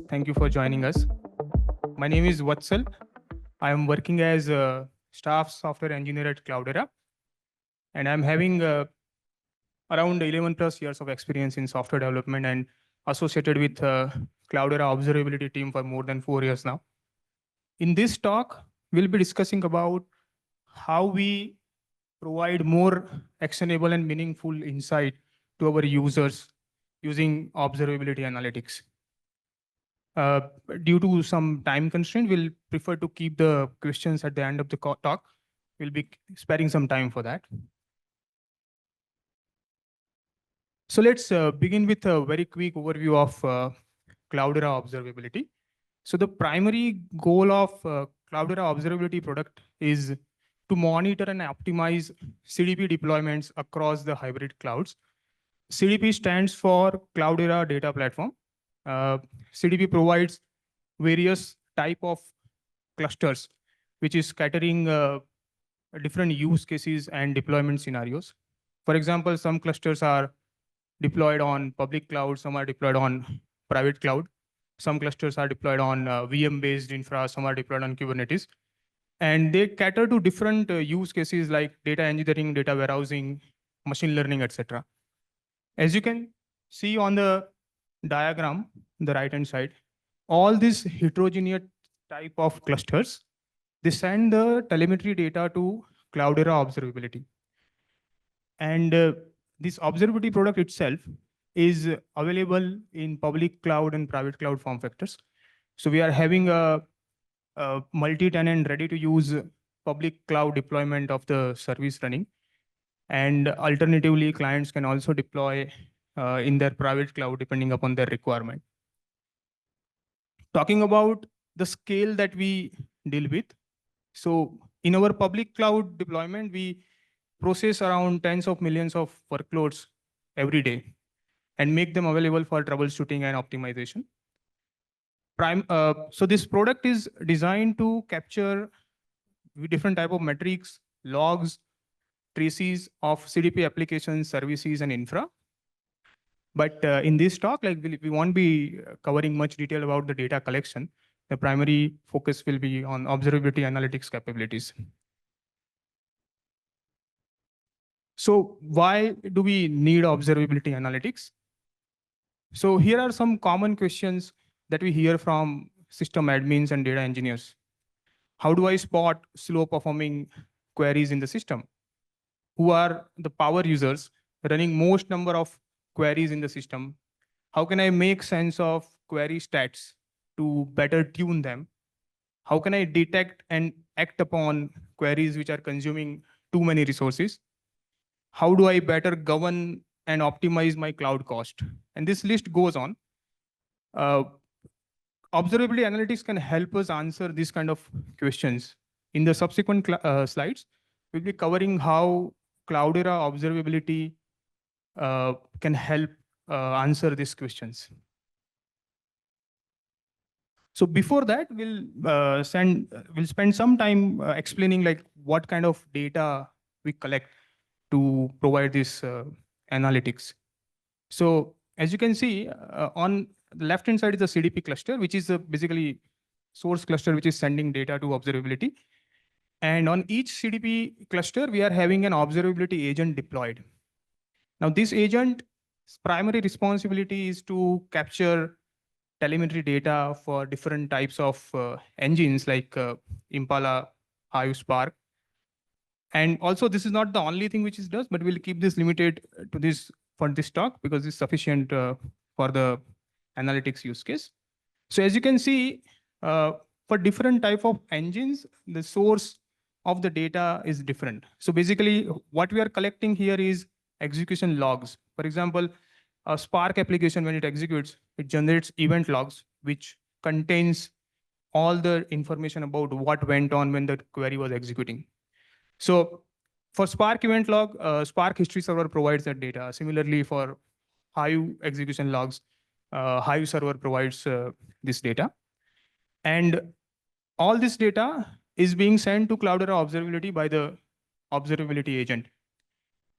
Thank you for joining us. My name is Vatsal. I am working as a staff software engineer at Cloudera, and I'm having around 11 plus years of experience in software development and associated with Cloudera observability team for more than 4 years now. In this talk, we'll be discussing about how we provide more actionable and meaningful insight to our users using observability analytics. Uh, Due to some time constraint, we'll prefer to keep the questions at the end of the talk. We'll be sparing some time for that. So let's begin with a very quick overview of Cloudera observability. So the primary goal of Cloudera observability product is to monitor and optimize CDP deployments across the hybrid clouds. CDP stands for Cloudera Data Platform. CDP provides various type of clusters, which is scattering different use cases and deployment scenarios. For example, some clusters are deployed on public cloud, some are deployed on private cloud. Some clusters are deployed on VM-based infra, some are deployed on Kubernetes. And they cater to different use cases like data engineering, data warehousing, machine learning, etc. As you can see on the diagram, the right-hand side, all these heterogeneous type of clusters, they send the telemetry data to Cloudera observability. And this observability product itself is available in public cloud and private cloud form factors. So we are having a multi-tenant ready-to-use public cloud deployment of the service running. And alternatively, clients can also deploy in their private cloud depending upon their requirement. Talking about the scale that we deal with. So in our public cloud deployment, we process around tens of millions of workloads every day and make them available for troubleshooting and optimization. So this product is designed to capture different type of metrics, logs, traces of CDP applications, services, and infra. But in this talk, like we won't be covering much detail about the data collection. The primary focus will be on observability analytics capabilities. So why do we need observability analytics? So here are some common questions that we hear from system admins and data engineers. How do I spot slow performing queries in the system? Who are the power users running most number of queries in the system? How can I make sense of query stats to better tune them? How can I detect and act upon queries which are consuming too many resources? How do I better govern and optimize my cloud cost? And this list goes on. Observability analytics can help us answer these kind of questions. In the subsequent slides, we'll be covering how Cloudera observability can help answer these questions. So before that, we'll spend some time explaining like what kind of data we collect to provide this analytics. So as you can see, on the left-hand side is the CDP cluster, which is basically source cluster, which is sending data to observability. And on each CDP cluster, we are having an observability agent deployed. Now, this agent's primary responsibility is to capture telemetry data for different types of engines like Impala, Hive, Spark. And also, this is not the only thing which it does, but we'll keep this limited to this for this talk because it's sufficient for the analytics use case. So as you can see, for different type of engines, the source of the data is different. So basically, what we are collecting here is execution logs. For example, a Spark application, when it executes, it generates event logs, which contains all the information about what went on when the query was executing. So for Spark event log, Spark history server provides that data. Similarly, for Hive execution logs, Hive server provides this data. And all this data is being sent to Cloudera observability by the observability agent.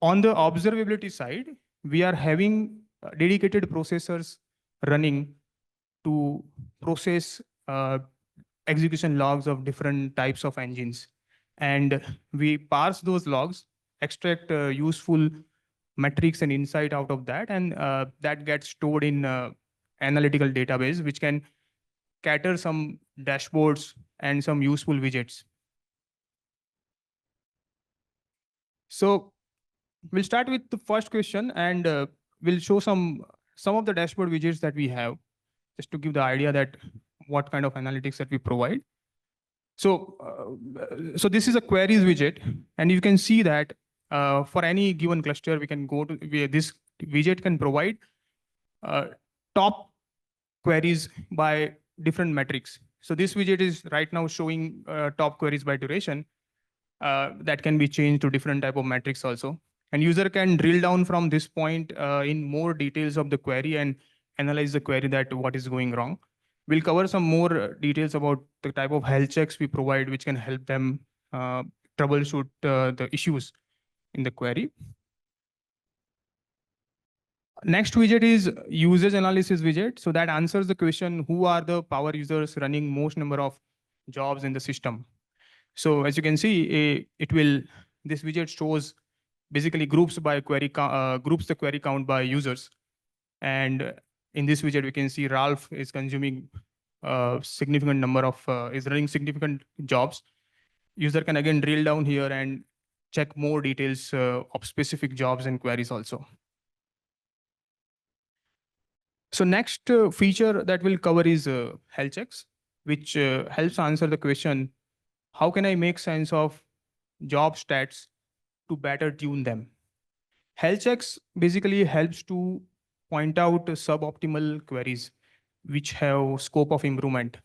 On the observability side, we are having dedicated processors running to process execution logs of different types of engines. And we parse those logs, extract useful metrics and insight out of that, and that gets stored in analytical database, which can cater some dashboards and some useful widgets. So we'll start with the first question, and we'll show some of the dashboard widgets that we have, just to give the idea that what kind of analytics that we provide. So this is a queries widget, and you can see that for any given cluster, we can go to where this widget can provide uh, top queries by different metrics. So this widget is right now showing top queries by duration that can be changed to different type of metrics also. And user can drill down from this point in more details of the query and analyze the query that what is going wrong. We'll cover some more details about the type of health checks we provide, which can help them troubleshoot the issues in the query. Next widget is usage analysis widget. So that answers the question, who are the power users running most number of jobs in the system? So as you can see, this widget shows basically groups by groups the query count by users. And in this widget, we can see Ralph is consuming significant number of, is running significant jobs. User can again drill down here and check more details of specific jobs and queries also. So next feature that we'll cover is health checks, which helps answer the question, how can I make sense of job stats to better tune them? Health checks basically helps to point out suboptimal queries which have scope of improvement.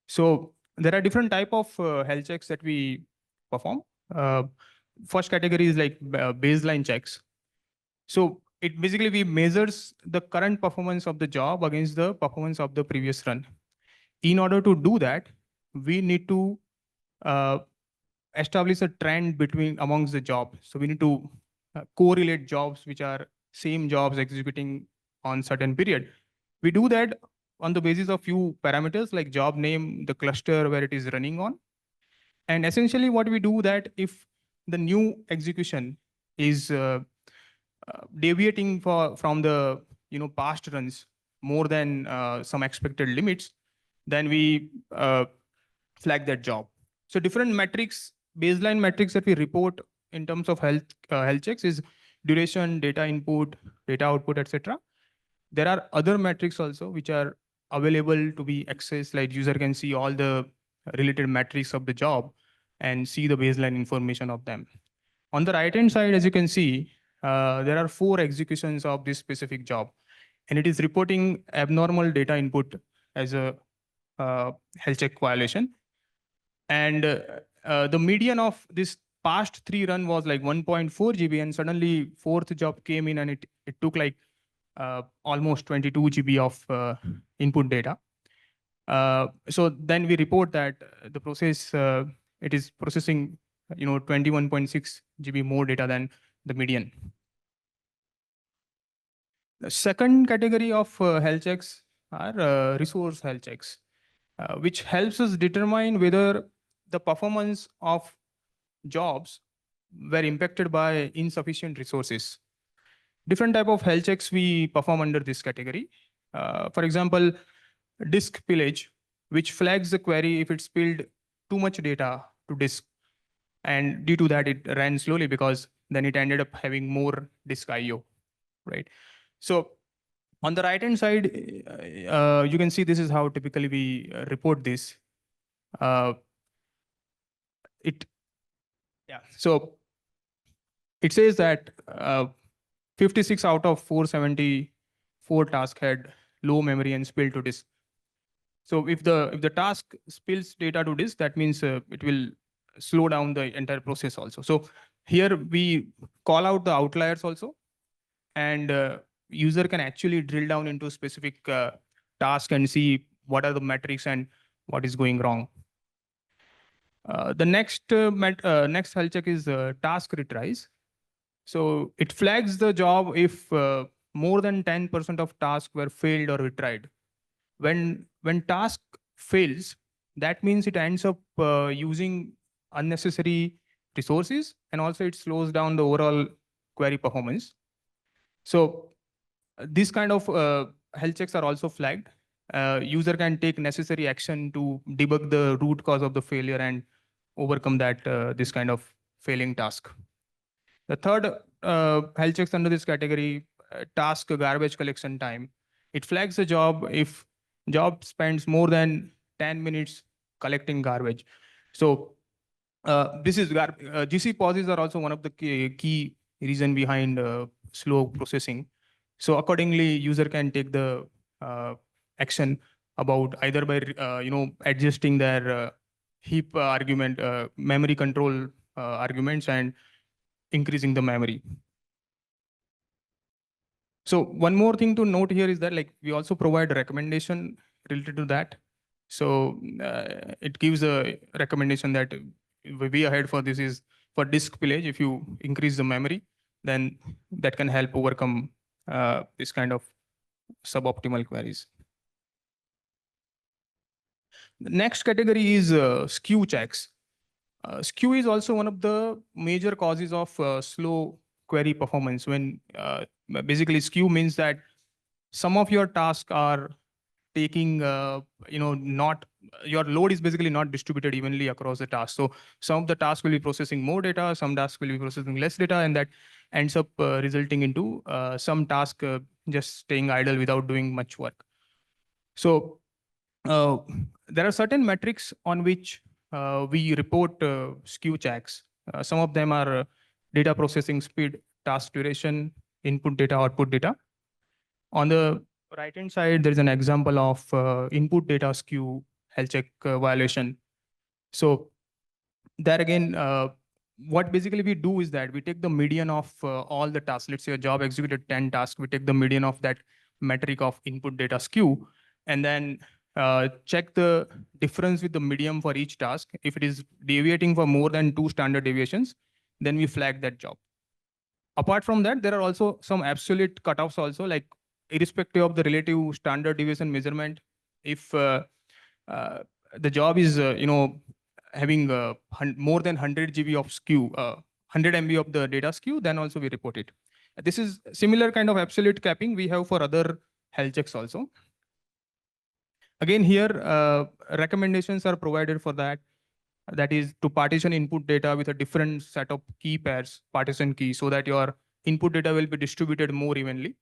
So there are different type of health checks that we perform. Uh, First category is like baseline checks. So it basically we measures the current performance of the job against the performance of the previous run. In order to do that, we need to uh, establish a trend between amongst the jobs. So we need to correlate jobs which are same jobs executing on certain period. We do that on the basis of few parameters like job name, the cluster where it is running on. And essentially what we do that if the new execution is deviating from the past runs more than some expected limits, then we flag that job. So different metrics, baseline metrics that we report in terms of health checks is duration, data input, data output, etc. There are other metrics also which are available to be accessed, like user can see all the related metrics of the job and see the baseline information of them. On the right hand side, as you can see, there are 4 executions of this specific job, and it is reporting abnormal data input as a health check violation. And the median of this past 3 run was like 1.4 GB, and suddenly 4th job came in and it took like almost 22 GB of input data. So then we report that the process, it is processing 21.6 GB more data than the median. The second category of health checks are resource health checks, which helps us determine whether the performance of jobs were impacted by insufficient resources. Different type of health checks we perform under this category. For example, disk pillage, which flags the query if it spilled too much data to disk. And due to that, it ran slowly because then it ended up having more disk IO, right? So on the right hand side, you can see this is how typically we report this. It Yeah. So it says that 56 out of 474 tasks had low memory and spilled to disk. So if the task spills data to disk, that means it will slow down the entire process also. So here we call out the outliers also, and user can actually drill down into specific task and see what are the metrics and what is going wrong. The next health check is task retries. So it flags the job if more than 10% of tasks were failed or retried. When task fails, that means it ends up using unnecessary resources, and also it slows down the overall query performance. So these kind of health checks are also flagged. User can take necessary action to debug the root cause of the failure and overcome that this kind of failing task. The third health checks under this category, task garbage collection time. It flags a job if job spends more than 10 minutes collecting garbage. So GC pauses are also one of the key reason behind slow processing. So accordingly, user can take the action about either by adjusting their heap argument, memory control arguments, and increasing the memory. So one more thing to note here is that like we also provide a recommendation related to that. So it gives a recommendation that way ahead for this is for disk pillage. If you increase the memory, then that can help overcome this kind of suboptimal queries. The next category is skew checks. Skew is also one of the major causes of slow query performance. When basically skew means that some of your tasks are taking not your load is basically not distributed evenly across the task. So some of the tasks will be processing more data, some tasks will be processing less data, and that ends up resulting into some task just staying idle without doing much work. So uh, there are certain metrics on which we report skew checks. Some of them are data processing speed, task duration, input data, output data. On the right hand side, there is an example of input data skew health check violation. So there again, what basically we do is that we take the median of all the tasks. Let's say a job executed 10 tasks. We take the median of that metric of input data skew, and then check the difference with the median for each task. If it is deviating for more than 2 standard deviations, then we flag that job. Apart from that, there are also some absolute cutoffs also, like irrespective of the relative standard deviation measurement. If uh, the job is having more than 100 GB of skew, 100 MB of the data skew, then also we report it. This is similar kind of absolute capping we have for other health checks also. Again, here recommendations are provided for that. That is to partition input data with a different set of key pairs, partition key, so that your input data will be distributed more evenly,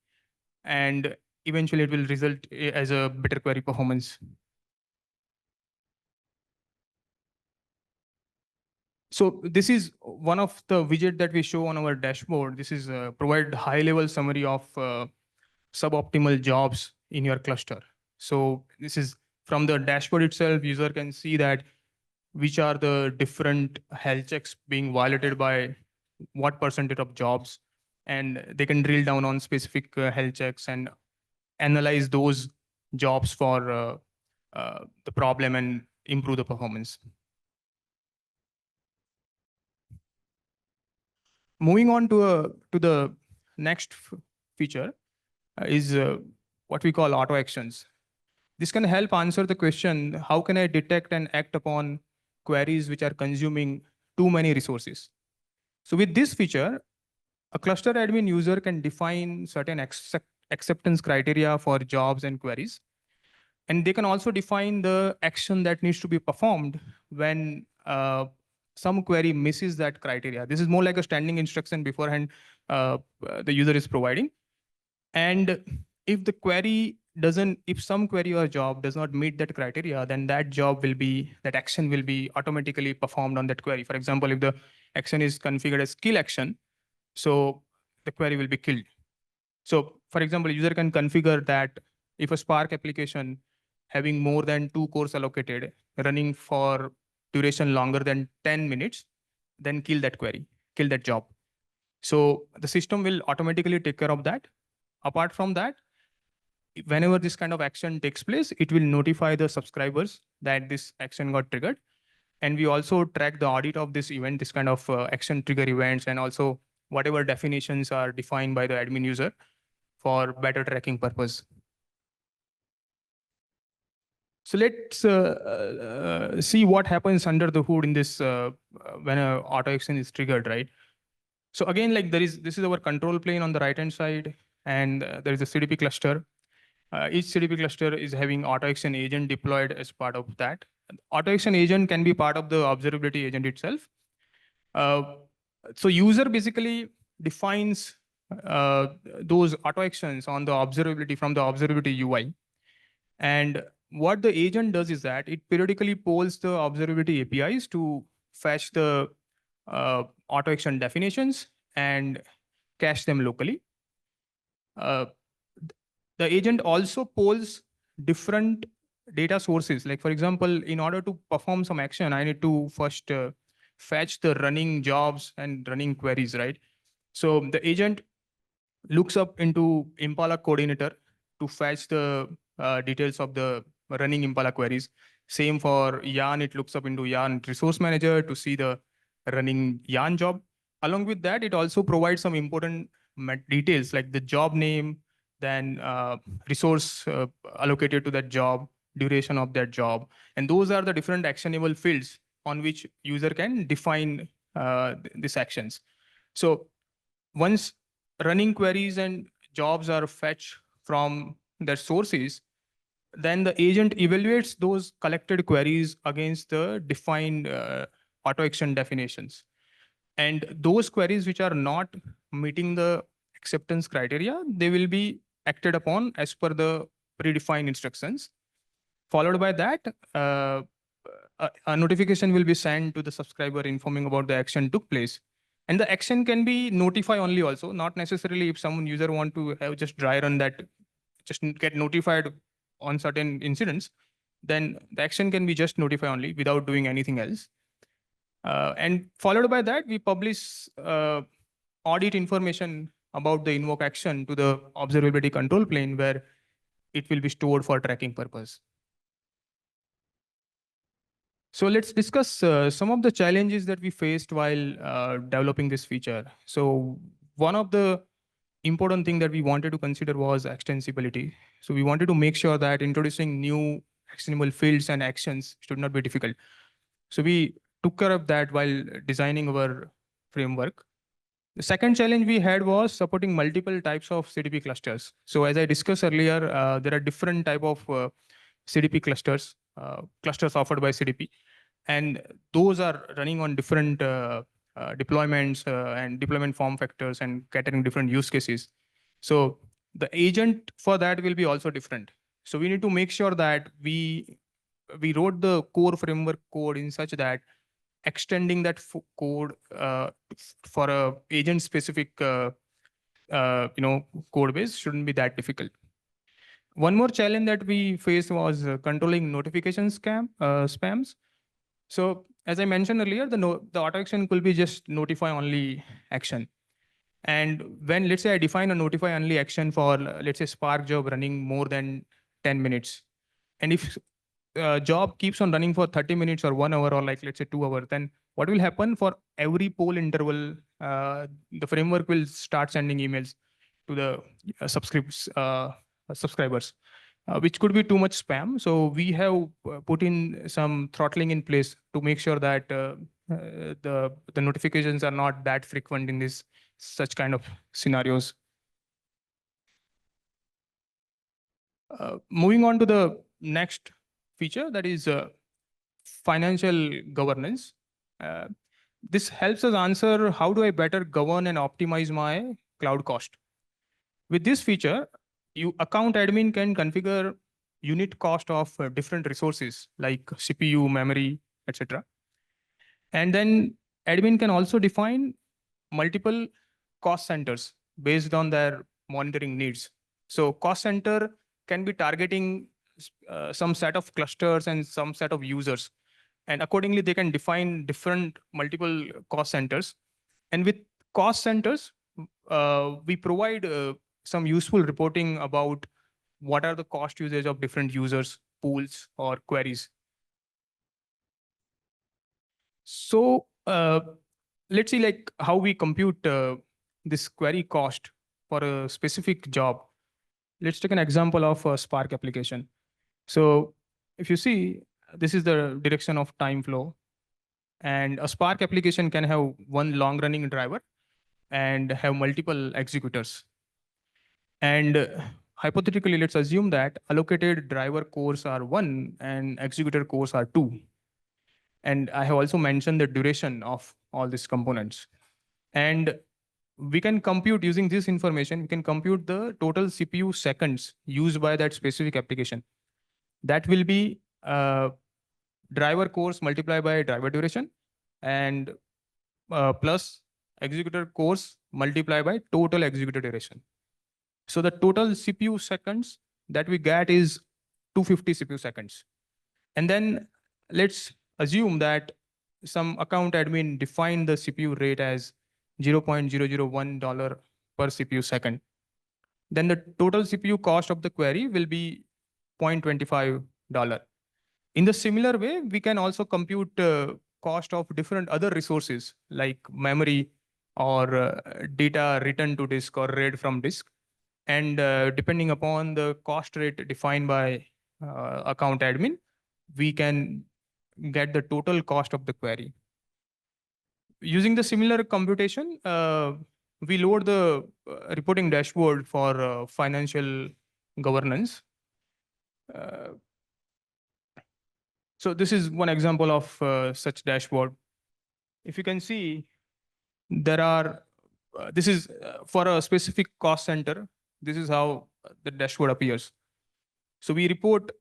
and eventually it will result as a better query performance. So this is one of the widget that we show on our dashboard. This is provide high level summary of suboptimal jobs in your cluster. So this is from the dashboard itself, user can see that which are the different health checks being violated by what percentage of jobs, and they can drill down on specific health checks and analyze those jobs for the problem and improve the performance. Moving on to the next feature is what we call auto actions. This can help answer the question, how can I detect and act upon queries which are consuming too many resources? So with this feature, a cluster admin user can define certain acceptance criteria for jobs and queries. And they can also define the action that needs to be performed when some query misses that criteria. This is more like a standing instruction beforehand the user is providing. And if the query doesn't, if some query or job does not meet that criteria, then that action will be automatically performed on that query. For example, if the action is configured as kill action, so the query will be killed. So for example, user can configure that if a Spark application having more than 2 cores allocated, running for duration longer than 10 minutes, then kill that query, kill that job. So the system will automatically take care of that. Apart from that, whenever this kind of action takes place, it will notify the subscribers that this action got triggered. And we also track the audit of this event, this kind of action trigger events, and also whatever definitions are defined by the admin user for better tracking purpose. So let's see what happens under the hood in this when a auto action is triggered, right? So again, like this is our control plane on the right hand side, and there is a CDP cluster. Each CDP cluster is having auto action agent deployed as part of that. Auto action agent can be part of the observability agent itself. Uh, so user basically defines uh, those auto actions on the observability from the observability UI. And what the agent does is that it periodically polls the observability APIs to fetch the auto action definitions and cache them locally. Uh, the agent also polls different data sources. Like for example, in order to perform some action, I need to first fetch the running jobs and running queries, right? So the agent looks up into Impala coordinator to fetch the details of the running Impala queries. Same for Yarn, it looks up into Yarn resource manager to see the running Yarn job. Along with that, it also provides some important details like the job name, then resource allocated to that job, duration of that job. And those are the different actionable fields on which user can define these actions. So once running queries and jobs are fetched from their sources, then the agent evaluates those collected queries against the defined auto action definitions. And those queries which are not meeting the acceptance criteria, they will be acted upon as per the predefined instructions. Followed by that, a notification will be sent to the subscriber informing about the action took place. And the action can be notify only also, not necessarily if someone user want to have just dry run that, just get notified on certain incidents, then the action can be just notify only without doing anything else. And followed by that, we publish audit information about the invoke action to the observability control plane where it will be stored for tracking purpose. So let's discuss some of the challenges that we faced while developing this feature. So one of the important thing that we wanted to consider was extensibility. So we wanted to make sure that introducing new actionable fields and actions should not be difficult. So we took care of that while designing our framework. The second challenge we had was supporting multiple types of CDP clusters. So as I discussed earlier, there are different type of CDP clusters offered by CDP, and those are running on different deployments and deployment form factors and catering different use cases. So the agent for that will be also different. So we need to make sure that we wrote the core framework code in such that extending that code for a agent specific code base shouldn't be that difficult. One more challenge that we faced was controlling notification spams. So as I mentioned earlier, the auto action could be just notify only action. And when, let's say I define a notify only action for, let's say Spark job running more than 10 minutes. And if job keeps on running for 30 minutes or 1 hour or like, let's say 2 hours, then what will happen for every poll interval, the framework will start sending emails to the subscribers, which could be too much spam. So we have put in some throttling in place to make sure that the notifications are not that frequent in this such kind of scenarios. Moving on to the next feature, that is financial governance. Uh, this helps us answer how do I better govern and optimize my cloud cost. With this feature, account admin can configure unit cost of different resources like CPU, memory, etc. And then admin can also define multiple cost centers based on their monitoring needs. So cost center can be targeting some set of clusters and some set of users. And accordingly, they can define different multiple cost centers. And with cost centers, we provide some useful reporting about what are the cost usage of different users, pools, or queries. So let's see like how we compute this query cost for a specific job. Let's take an example of a Spark application. So if you see, this is the direction of time flow. And a Spark application can have one long running driver and have multiple executors. And hypothetically, let's assume that allocated driver cores are 1 and executor cores are 2. And I have also mentioned the duration of all these components. And we can compute using this information, we can compute the total CPU seconds used by that specific application. That will be driver cores multiplied by driver duration and plus executor cores multiplied by total executor duration. So the total CPU seconds that we get is 250 CPU seconds. And then let's assume that some account admin defined the CPU rate as $0.001 per CPU second. Then the total CPU cost of the query will be $0.25. In the similar way, we can also compute cost of different other resources like memory or data written to disk or read from disk. And depending upon the cost rate defined by account admin, we can get the total cost of the query. Using the similar computation, we load the reporting dashboard for financial governance. So this is one example of such dashboard. If you can see, there are, this is for a specific cost center. This is how the dashboard appears. So we report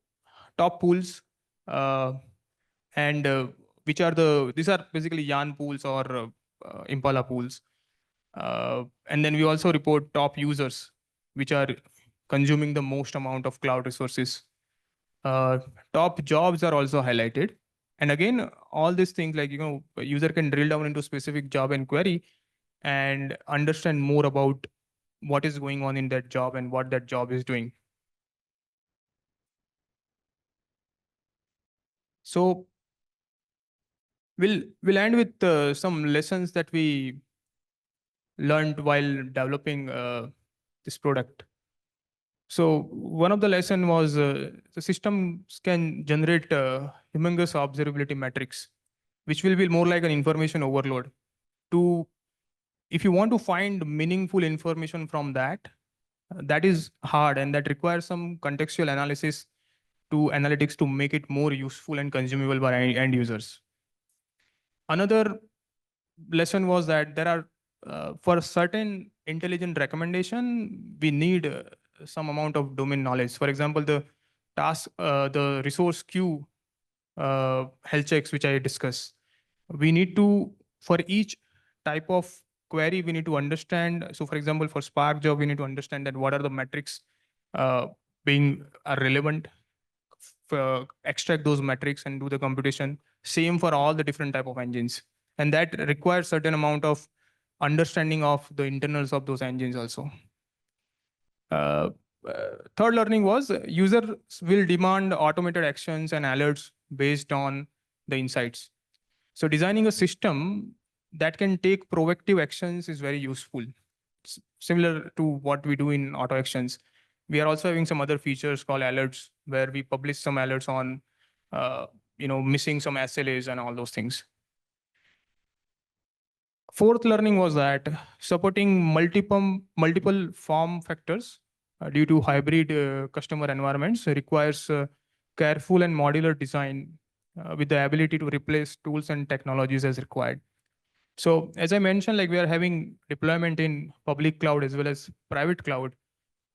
top pools and which are these are basically yarn pools or Impala pools. And then we also report top users, which are consuming the most amount of cloud resources. Top jobs are also highlighted. And again, all these things like, a user can drill down into specific job and query and understand more about what is going on in that job and what that job is doing. So we'll end with some lessons that we learned while developing this product. So one of the lesson was the systems can generate humongous observability metrics, which will be more like an information overload. If you want to find meaningful information from that, that is hard and that requires some contextual analysis to analytics to make it more useful and consumable by end users. Another lesson was that there are for certain intelligent recommendation, we need some amount of domain knowledge. For example, the resource queue health checks, which I discussed. We need to, for each type of query, we need to understand. So for example, for Spark job, we need to understand that what are the metrics are relevant, extract those metrics and do the computation. Same for all the different type of engines. And that requires certain amount of understanding of the internals of those engines also. Third learning was users will demand automated actions and alerts based on the insights. So designing a system that can take proactive actions is very useful. Similar to what we do in auto actions. We are also having some other features called alerts where we publish some alerts on missing some SLAs and all those things. Fourth learning was that supporting multiple form factors due to hybrid customer environments requires careful and modular design with the ability to replace tools and technologies as required. So as I mentioned, like we are having deployment in public cloud as well as private cloud.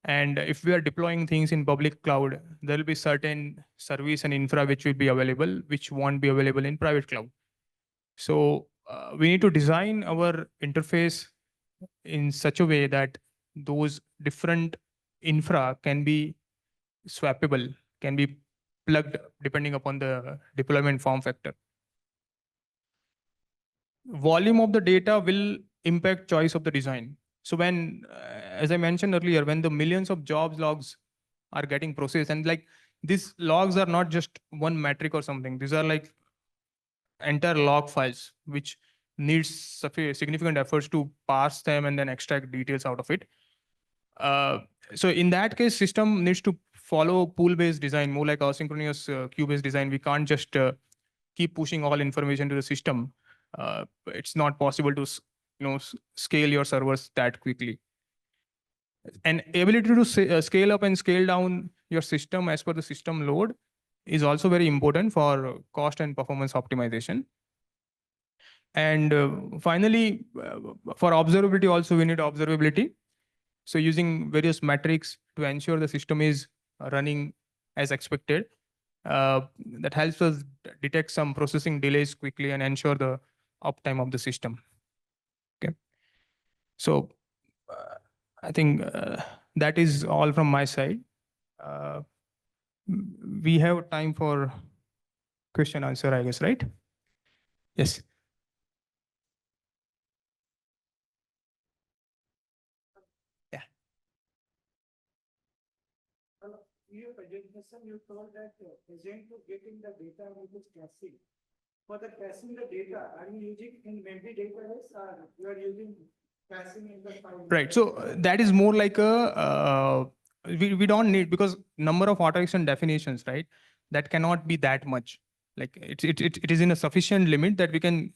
And if we are deploying things in public cloud, there will be certain service and infra which will be available, which won't be available in private cloud. So we need to design our interface in such a way that those different infra can be swappable, can be plugged depending upon the deployment form factor. Volume of the data will impact choice of the design. So when, as I mentioned earlier, when the millions of jobs logs are getting processed, and like these logs are not just one metric or something, these are like entire log files, which needs significant efforts to parse them and then extract details out of it. So in that case, system needs to follow pool-based design, more like asynchronous queue-based design. We can't just keep pushing all information to the system. It's not possible to scale your servers that quickly. And ability to scale up and scale down your system as per the system load is also very important for cost and performance optimization. And finally, for observability also, we need observability. So using various metrics to ensure the system is running as expected. That helps us detect some processing delays quickly and ensure the uptime of the system. Okay. So I think that is all from my side. We have time for question answer, I guess, right? Yes. Yeah. In your presentation, you told that agent to getting the data with its caching. For the caching the data, are you using in memory database or you are using caching in the file? Right. So that is more like a we don't need, because number of automation definitions, right? That cannot be that much. Like it is in a sufficient limit that we can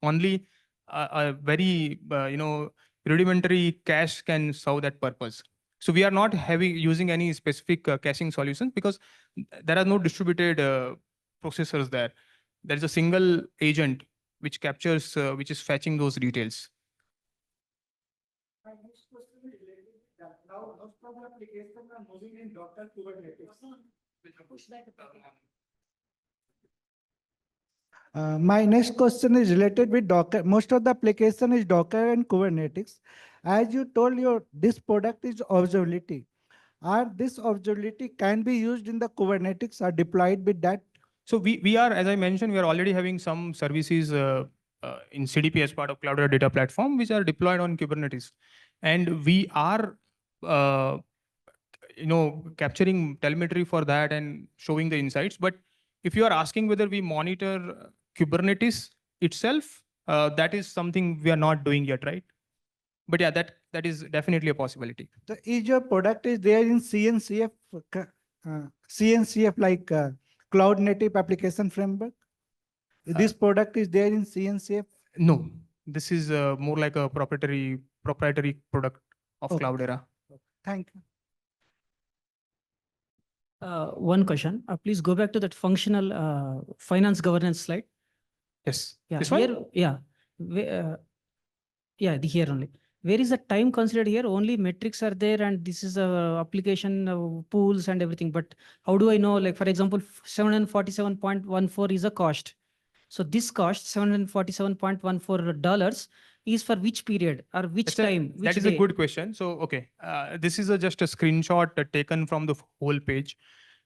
only a very rudimentary cache can serve that purpose. So we are not using any specific caching solutions because there are no distributed processors there. There is a single agent which captures, which is fetching those details. My next question is related to that. Now, most of the applications are moving in Docker Kubernetes. My next question is related with Docker. Most of the application is Docker and Kubernetes. As you told, this product is observability. Are this observability can be used in the Kubernetes or deployed with that? So we are, as I mentioned, we are already having some services in CDP as part of Cloudera data platform, which are deployed on Kubernetes, and we are capturing telemetry for that and showing the insights. But if you are asking whether we monitor Kubernetes itself, that is something we are not doing yet, right? But yeah, that is definitely a possibility. So is your product is there in CNCF, CNCF like Cloud Native Application Framework? This product is there in CNCF? No, this is more like a proprietary product of Okay. Cloudera. Thank you. One question. Please go back to that functional finance governance slide. Yes. Yeah, This here, one? yeah. Here only. Where is the time considered here? Only metrics are there and this is a application pools and everything. But how do I know, like, for example, 747.14 is a cost. So this cost, $747.14 is for which period or which time? Which that is day? a good question. So, okay, this is just a screenshot taken from the whole page.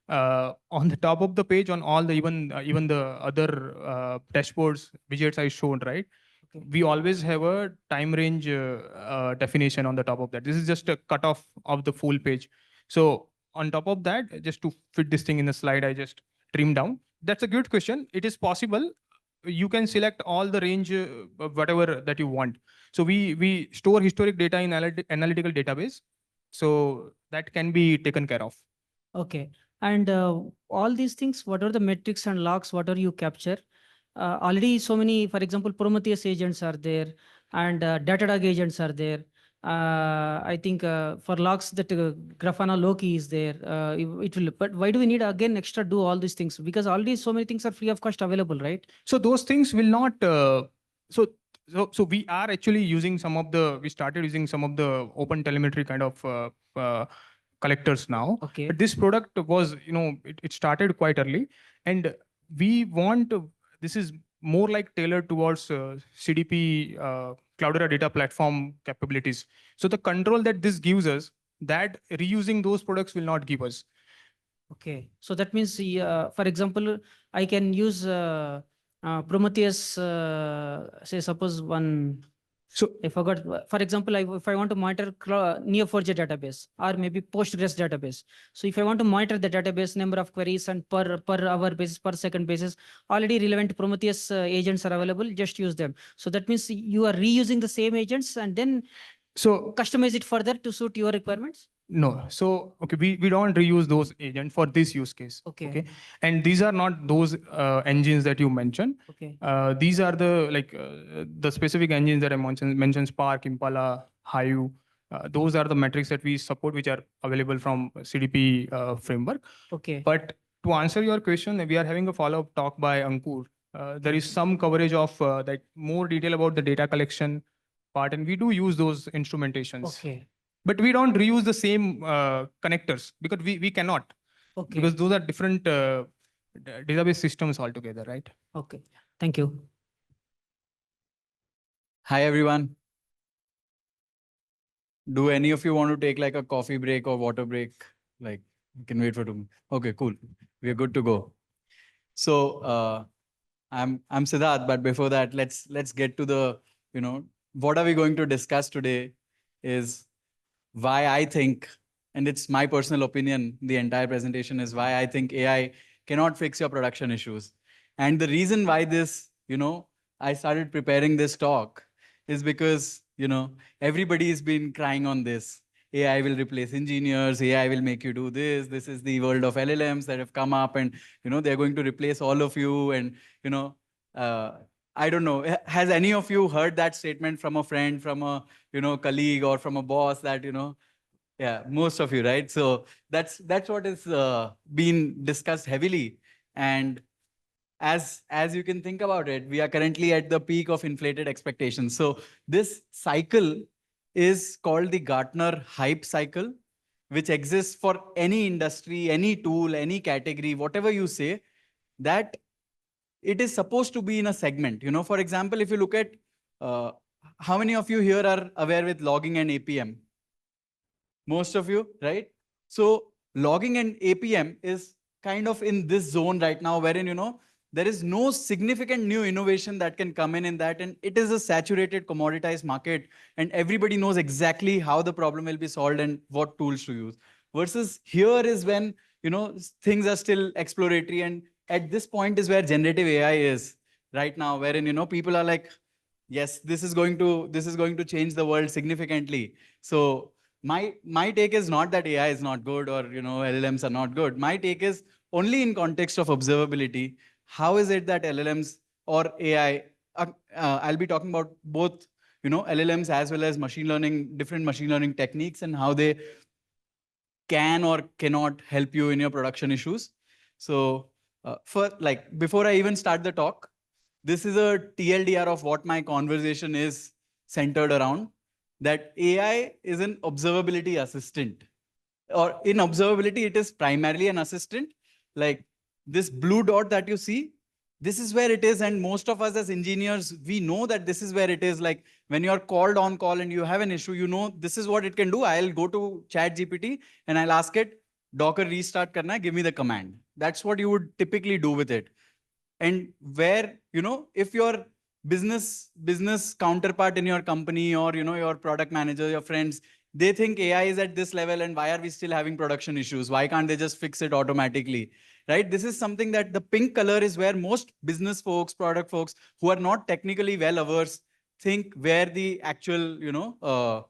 On the top of the page, on all the even the other dashboards widgets I showed, right? Okay. We always have a time range definition on the top of that. This is just a cutoff of the full page. So on top of that, just to fit this thing in the slide, I just trimmed down. That's a good question. It is possible. You can select all the range, whatever that you want. So we store historic data in analytical database. So that can be taken care of. Okay. And all these things, what are the metrics and logs? What are you capture? Already so many, for example, Prometheus agents are there and Datadog agents are there. I think for logs that Grafana Loki is there, it will, but why do we need again extra do all these things? Because already so many things are free of cost available, right? So those things will not, so we are actually using we started using some of the open telemetry kind of collectors now. Okay. But this product was, it started quite early, and we want this is more like tailored towards CDP Cloudera data platform capabilities. So the control that this gives us, that reusing those products will not give us. Okay. So that means, for example, I can use Prometheus, say suppose one. So I forgot. For example, if I want to monitor Neo4j database or maybe Postgres database. So if I want to monitor the database number of queries and per hour basis, per second basis, already relevant Prometheus agents are available. Just use them. So that means you are reusing the same agents and then customize it further to suit your requirements. No. So, okay, we don't reuse those agents for this use case. Okay. And these are not those engines that you mentioned. Okay. These are the specific engines that I mentioned Spark, Impala, Hive. Those are the metrics that we support, which are available from CDP framework. Okay. But to answer your question, we are having a follow-up talk by Ankur. There is some coverage of that more detail about the data collection part, and we do use those instrumentations. Okay. But we don't reuse the same connectors because we cannot, Okay. because those are different database systems altogether, right? Okay. Thank you. Hi, everyone. Do any of you want to take like a coffee break or water break? Like, you can wait for 2 minutes. Okay, cool. We're good to go. So I'm Siddarth, but before that, let's get to the, what are we going to discuss today is why I think, and it's my personal opinion, the entire presentation is why I think AI cannot fix your production issues. And the reason why this, I started preparing this talk is because, everybody's been crying on this. AI will replace engineers, AI will make you do this. This is the world of LLMs that have come up and, they're going to replace all of you. And, I don't know, has any of you heard that statement from a friend, from a, colleague or from a boss that, yeah, most of you, right? So that's what is being discussed heavily. And as you can think about it, we are currently at the peak of inflated expectations. So this cycle is called the Gartner hype cycle, which exists for any industry, any tool, any category, whatever you say, that it is supposed to be in a segment. For example, if you look at how many of you here are aware with logging and APM? Most of you, right? So logging and APM is kind of in this zone right now, wherein, there is no significant new innovation that can come in that. And it is a saturated, commoditized market. And everybody knows exactly how the problem will be solved and what tools to use. Versus here is when, things are still exploratory. And at this point is where generative AI is right now, wherein, people are like, yes, this is going to change the world significantly. So my take is not that AI is not good or LLMs are not good. My take is only in context of observability. How is it that LLMs or AI? I'll be talking about both LLMs as well as machine learning, different machine learning techniques, and how they can or cannot help you in your production issues. So before I even start the talk, this is a TLDR of what my conversation is centered around, that AI is an observability assistant. Or in observability, it is primarily an assistant. Like this blue dot that you see, this is where it is. And most of us as engineers, we know that this is where it is. Like when you're called on call and you have an issue, this is what it can do. I'll go to ChatGPT and I'll ask it, Docker restart karna, give me the command. That's what you would typically do with it. And where, if your business counterpart in your company or, your product manager, your friends, they think AI is at this level and why are we still having production issues? Why can't they just fix it automatically? Right? This is something that the pink color is where most business folks, product folks who are not technically well averse think where the actual,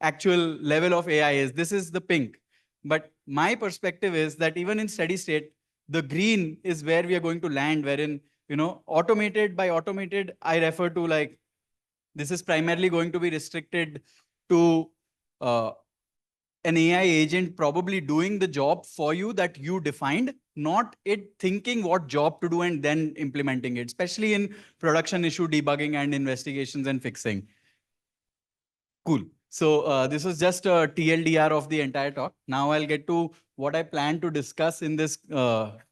actual level of AI is. This is the pink. But my perspective is that even in steady state, the green is where we are going to land, wherein, automated, by automated, I refer to like, this is primarily going to be restricted to an AI agent probably doing the job for you that you defined, not it thinking what job to do and then implementing it, especially in production issue debugging and investigations and fixing. Cool. So this was just a TLDR of the entire talk. Now I'll get to what I plan to discuss in this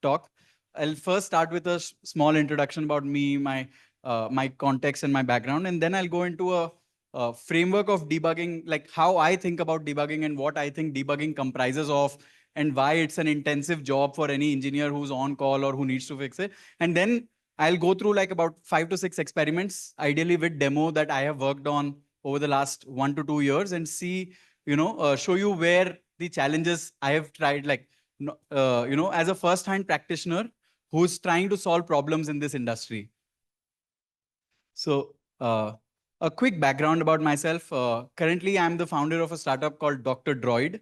talk. I'll first start with a small introduction about me, my context and my background, and then I'll go into a framework of debugging, like how I think about debugging and what I think debugging comprises of, and why it's an intensive job for any engineer who's on call or who needs to fix it. And then I'll go through like about 5 to 6 experiments, ideally with demo that I have worked on over the last 1 to 2 years, and see, show you where the challenges I have tried, like, as a first-hand practitioner who's trying to solve problems in this industry. So a quick background about myself. Currently, I'm the founder of a startup called Dr. Droid.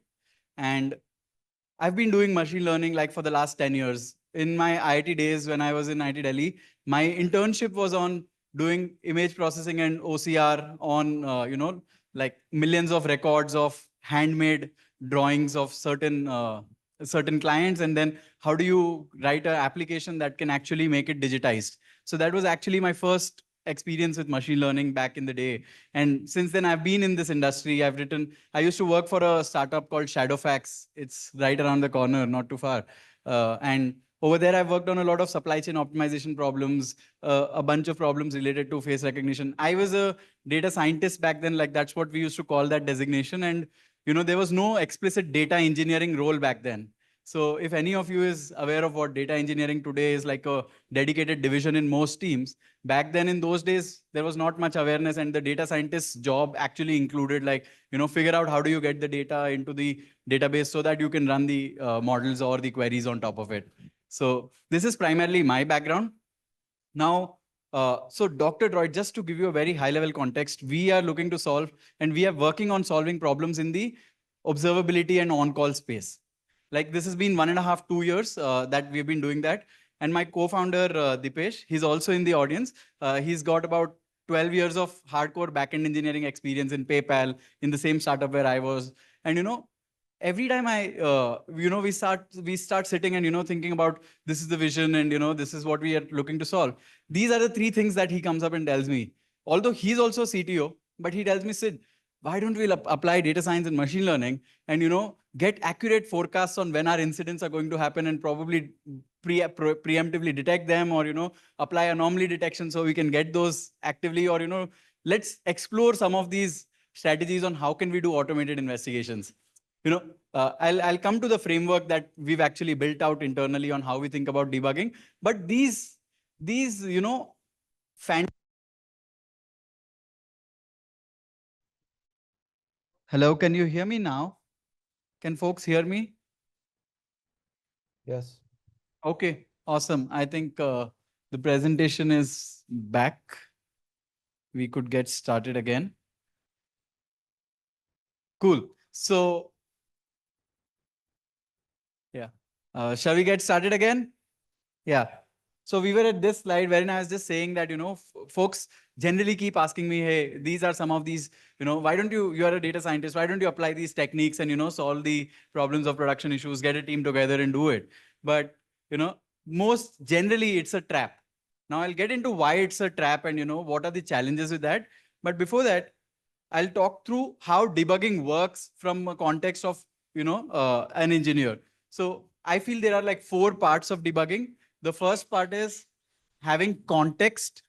And I've been doing machine learning like for the last 10 years. In my IIT days, when I was in IIT Delhi, my internship was on doing image processing and OCR on, like millions of records of handmade drawings of certain clients. And then how do you write an application that can actually make it digitized? So that was actually my first experience with machine learning back in the day. And since then, I've been in this industry. I used to work for a startup called Shadowfax. It's right around the corner, not too far. And over there, I've worked on a lot of supply chain optimization problems, a bunch of problems related to face recognition. I was a data scientist back then, like that's what we used to call that designation. And there was no explicit data engineering role back then. So if any of you is aware of what data engineering today is, like a dedicated division in most teams, back then in those days, there was not much awareness, and the data scientist's job actually included like, figure out how do you get the data into the database so that you can run the models or the queries on top of it. So this is primarily my background. Now, so Dr. Droid, just to give you a very high level context, we are looking to solve, and we are working on solving problems in the observability and on-call space. Like this has been 1.5, 2 years that we've been doing that. And my co-founder, Dipesh, he's also in the audience. He's got about 12 years of hardcore backend engineering experience in PayPal, in the same startup where I was. And, every time we start sitting and, thinking about this is the vision and, this is what we are looking to solve. These are the three things that he comes up and tells me. Although he's also CTO, but he tells me, Sid, why don't we apply data science and machine learning and, get accurate forecasts on when our incidents are going to happen and probably preemptively detect them, or, apply anomaly detection so we can get those actively, or, let's explore some of these strategies on how can we do automated investigations. I'll come to the framework that we've actually built out internally on how we think about debugging. But these Hello, can you hear me now? Can folks hear me? Yes. Okay, awesome. I think the presentation is back. We could get started again. Cool. So, yeah. Shall we get started again? Yeah. So we were at this slide wherein I was just saying that, folks generally keep asking me, hey, these are some of these, why don't you are a data scientist, why don't you apply these techniques and, solve the problems of production issues, get a team together and do it. But, most generally it's a trap. Now I'll get into why it's a trap and, what are the challenges with that. But before that, I'll talk through how debugging works from a context of, an engineer. So I feel there are like 4 parts of debugging. The first part is having context.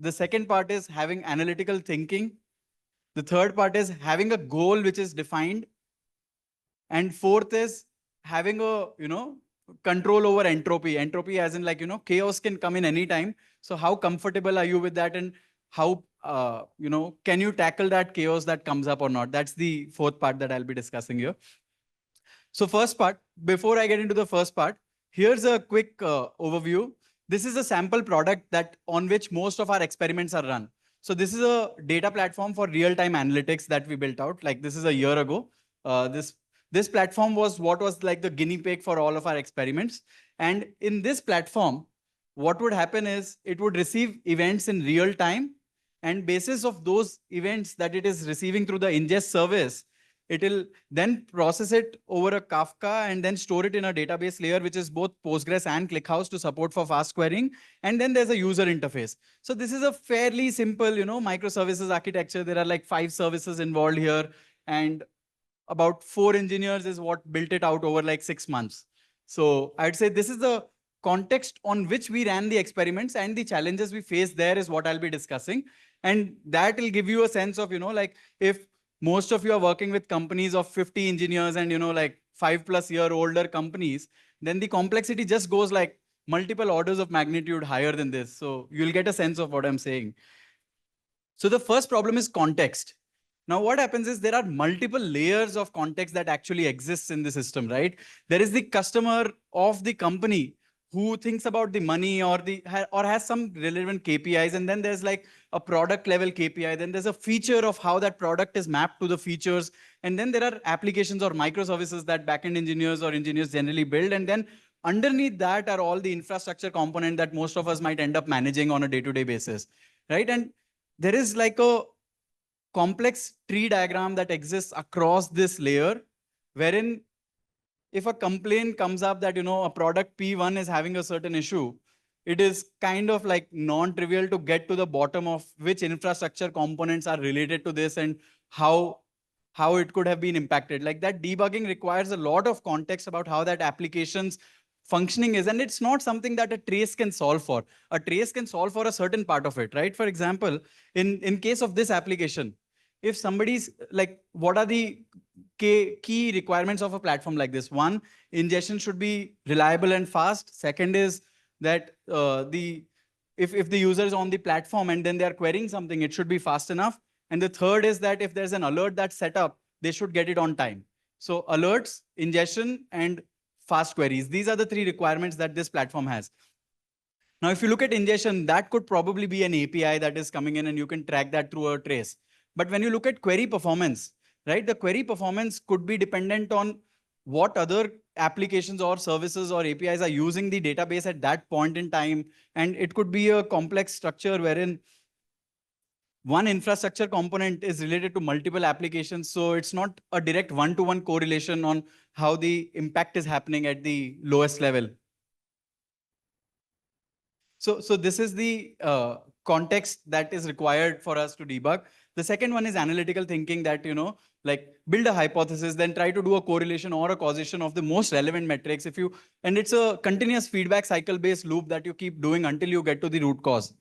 The second part is having analytical thinking. The third part is having a goal which is defined. And fourth is having a, control over entropy. Entropy as in like, chaos can come in any time. So how comfortable are you with that, and how, can you tackle that chaos that comes up or not? That's the fourth part that I'll be discussing here. So first part, before I get into the first part, here's a quick overview. This is a sample product that on which most of our experiments are run. So this is a data platform for real-time analytics that we built out. Like this is a year ago. This platform was what was like the guinea pig for all of our experiments. And in this platform, what would happen is it would receive events in real time, and basis of those events that it is receiving through the ingest service, it will then process it over a Kafka and then store it in a database layer, which is both Postgres and ClickHouse to support for fast querying. And then there's a user interface. So this is a fairly simple, microservices architecture. There are like 5 services involved here, and about 4 engineers is what built it out over like 6 months. So I'd say this is the context on which we ran the experiments, and the challenges we faced there is what I'll be discussing. And that will give you a sense of, like if most of you are working with companies of 50 engineers and, like 5+ year older companies, then the complexity just goes like multiple orders of magnitude higher than this. So you'll get a sense of what I'm saying. So the first problem is context. Now, what happens is there are multiple layers of context that actually exists in the system, right? There is the customer of the company who thinks about the money or or has some relevant KPIs. And then there's like a product level KPI. Then there's a feature of how that product is mapped to the features. And then there are applications or microservices that backend engineers or engineers generally build. And then underneath that are all the infrastructure component that most of us might end up managing on a day-to-day basis, right? And there is like a complex tree diagram that exists across this layer, wherein if a complaint comes up that, a product P1 is having a certain issue, it is kind of like non-trivial to get to the bottom of which infrastructure components are related to this and how it could have been impacted. Like that debugging requires a lot of context about how that application's functioning is. And it's not something that a trace can solve for. A trace can solve for a certain part of it, right? For example, in case of this application, if somebody's like, what are the key requirements of a platform like this? One, ingestion should be reliable and fast. Second is that if the user is on the platform and then they are querying something, it should be fast enough. And the third is that if there's an alert that's set up, they should get it on time. So alerts, ingestion, and fast queries. These are the three requirements that this platform has. Now, if you look at ingestion, that could probably be an API that is coming in and you can track that through a trace. But when you look at query performance, right, the query performance could be dependent on what other applications or services or APIs are using the database at that point in time. And it could be a complex structure wherein one infrastructure component is related to multiple applications. So it's not a direct one-to-one correlation on how the impact is happening at the lowest level. So this is the context that is required for us to debug. The second one is analytical thinking, that, like build a hypothesis, then try to do a correlation or a causation of the most relevant metrics. And it's a continuous feedback cycle based loop that you keep doing until you get to the root cause.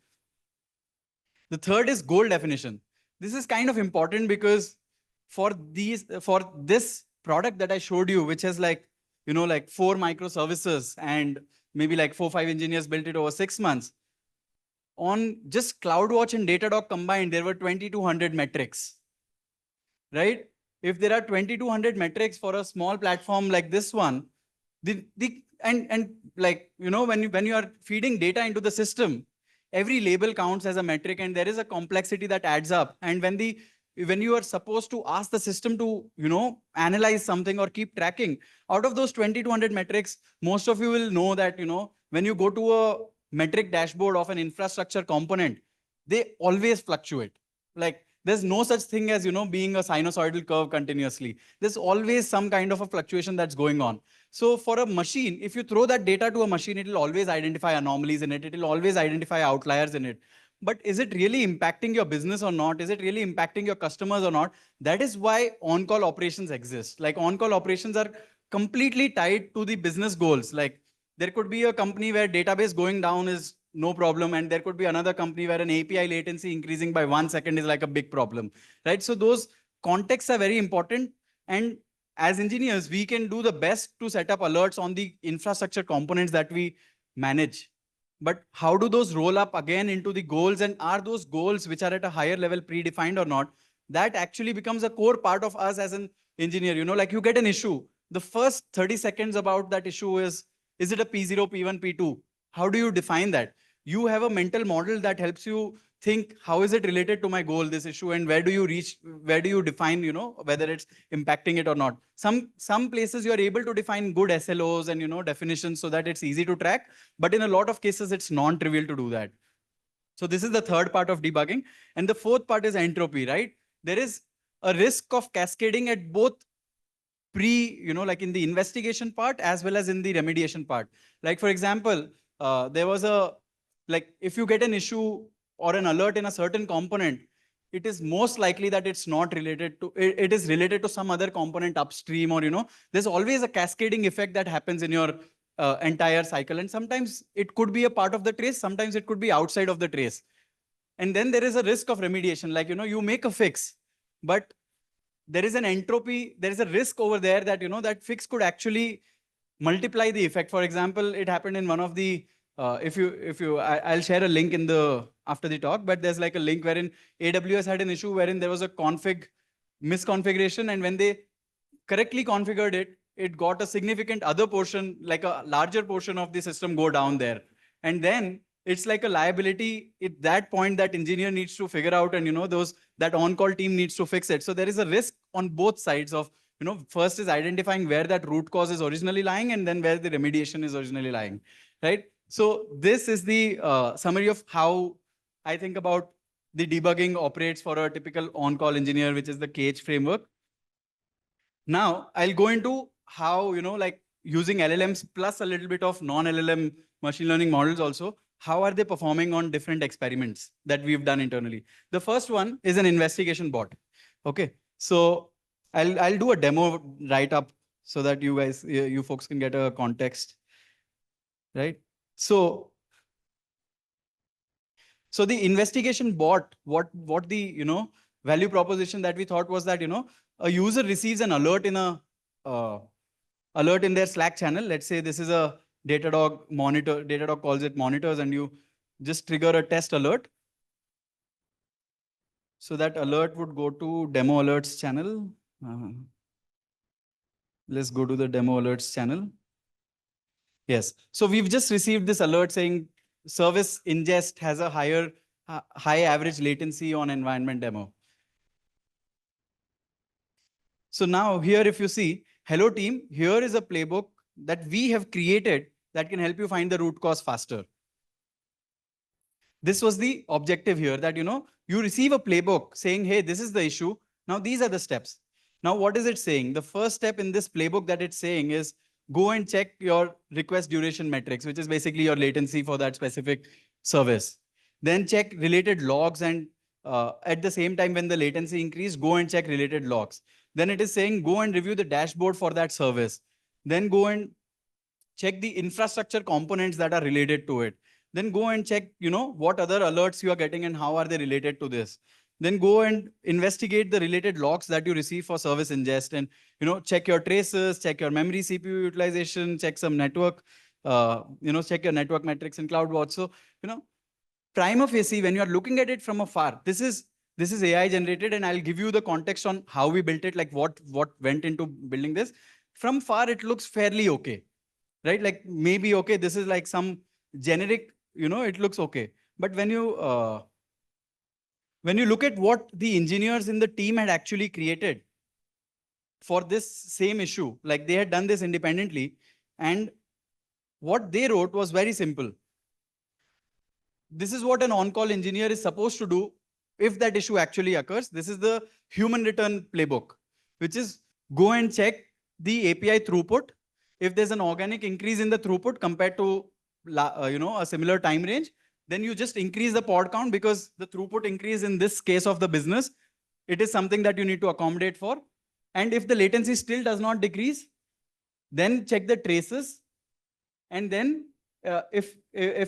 The third is goal definition. This is kind of important because for this product that I showed you, which has like, like 4 microservices and maybe like 4-5 engineers built it over 6 months. On just CloudWatch and Datadog combined, there were 2,200 metrics, right? If there are 2,200 metrics for a small platform like this one, and like, when you are feeding data into the system, every label counts as a metric and there is a complexity that adds up. And when you are supposed to ask the system to, analyze something or keep tracking, out of those 2,200 metrics, most of you will know that, when you go to a metric dashboard of an infrastructure component, they always fluctuate. Like there's no such thing as, being a sinusoidal curve continuously. There's always some kind of a fluctuation that's going on. So for a machine, if you throw that data to a machine, it will always identify anomalies in it. It will always identify outliers in it. But is it really impacting your business or not? Is it really impacting your customers or not? That is why on-call operations exist. Like on-call operations are completely tied to the business goals. Like there could be a company where database going down is no problem. And there could be another company where an API latency increasing by 1 second is like a big problem, right? So those contexts are very important. And as engineers, we can do the best to set up alerts on the infrastructure components that we manage. But how do those roll up again into the goals? And are those goals which are at a higher level predefined or not? That actually becomes a core part of us as an engineer. Like you get an issue. The first 30 seconds about that issue is it a P0, P1, P2? How do you define that? You have a mental model that helps you think, how is it related to my goal, this issue, and where do you define, whether it's impacting it or not. Some places you are able to define good SLOs and, definitions so that it's easy to track. But in a lot of cases, it's non-trivial to do that. So this is the third part of debugging. And the fourth part is entropy, right? There is a risk of cascading at both like in the investigation part as well as in the remediation part. Like, for example, there was like if you get an issue or an alert in a certain component, it is most likely that it's not related to, it is related to some other component upstream, or, there's always a cascading effect that happens in your entire cycle. And sometimes it could be a part of the trace, sometimes it could be outside of the trace. And then there is a risk of remediation, like, you make a fix, but there is an entropy, there is a risk over there that, that fix could actually multiply the effect. For example, it happened in one of the, I'll share a link in after the talk, but there's like a link wherein AWS had an issue wherein there was a misconfiguration. And when they correctly configured it, it got a significant other portion, like a larger portion of the system go down there. And then it's like a liability at that point that engineer needs to figure out, and that on-call team needs to fix it. So there is a risk on both sides of, first is identifying where that root cause is originally lying, and then where the remediation is originally lying, right? So this is the summary of how I think about the debugging operates for a typical on-call engineer, which is the KH framework. Now I'll go into how, like using LLMs plus a little bit of non-LLM machine learning models also, how are they performing on different experiments that we've done internally. The first one is an investigation bot. Okay, so I'll do a demo right up so that you guys, you folks can get a context, right? So the investigation bot, what the value proposition that we thought was that a user receives an alert in a alert in their Slack channel. Let's say this is a Datadog monitor. Datadog calls it monitors, and you just trigger a test alert. So that alert would go to demo alerts channel. Let's go to the demo alerts channel. Yes. So we've just received this alert saying service ingest has a high average latency on environment demo. So now here, if you see, hello team, here is a playbook that we have created that can help you find the root cause faster. This was the objective here, that you receive a playbook saying, hey, this is the issue. Now these are the steps. Now what is it saying? The first step in this playbook that it's saying is go and check your request duration metrics, which is basically your latency for that specific service. Then check related logs, and at the same time when the latency increase, go and check related logs. Then it is saying go and review the dashboard for that service. Then go and check the infrastructure components that are related to it. Then go and check, what other alerts you are getting and how are they related to this. Then go and investigate the related logs that you receive for service ingest, and check your traces, check your memory CPU utilization, check some network, check your network metrics in CloudWatch. So, prima facie, when you are looking at it from afar, this is AI generated, and I'll give you the context on how we built it, like what went into building this. From far, it looks fairly okay, right? Like maybe, okay, this is like some generic, it looks okay. But when you look at what the engineers in the team had actually created for this same issue, like they had done this independently, and what they wrote was very simple. This is what an on-call engineer is supposed to do if that issue actually occurs. This is the human return playbook, which is go and check the API throughput. If there's an organic increase in the throughput compared to a similar time range, then you just increase the pod count, because the throughput increase in this case of the business, it is something that you need to accommodate for. And if the latency still does not decrease, then check the traces. And then if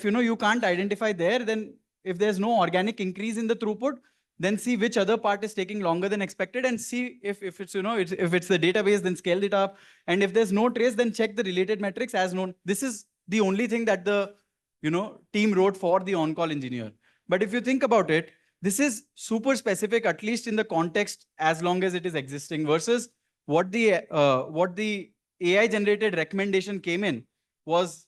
you can't identify there, then if there's no organic increase in the throughput, then see which other part is taking longer than expected, and see if it's if it's the database, then scale it up. And if there's no trace, then check the related metrics as known. This is the only thing that the team wrote for the on-call engineer. But if you think about it, this is super specific, at least in the context, as long as it is existing, versus what the AI generated recommendation came in was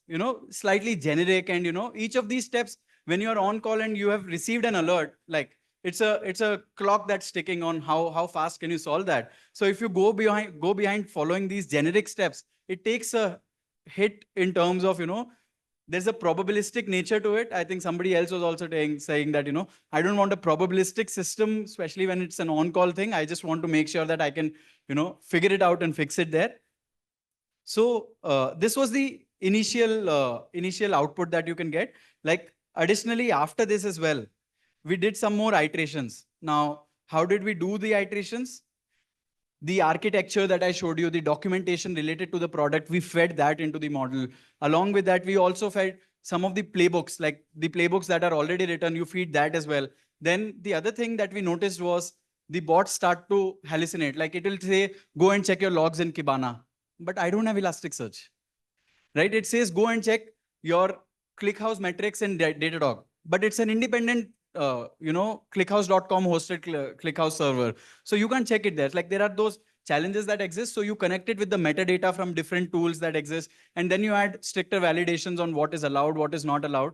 slightly generic. And each of these steps, when you are on call and you have received an alert, like it's a clock that's ticking on how fast can you solve that. So if you go behind following these generic steps, it takes a hit in terms of there's a probabilistic nature to it. I think somebody else was also saying that I don't want a probabilistic system, especially when it's an on-call thing. I just want to make sure that I can figure it out and fix it there. So this was the initial output that you can get. Like additionally, after this as well, we did some more iterations. Now, how did we do the iterations? The architecture that I showed you, the documentation related to the product, we fed that into the model. Along with that, we also fed some of the playbooks, like the playbooks that are already written, you feed that as well. Then the other thing that we noticed was the bots start to hallucinate. Like it will say, go and check your logs in Kibana. But I don't have Elasticsearch, right? It says, go and check your ClickHouse metrics in Datadog. But it's an independent ClickHouse.com hosted ClickHouse server. So you can't check it there. Like there are those challenges that exist. So you connect it with the metadata from different tools that exist, and then you add stricter validations on what is allowed, what is not allowed.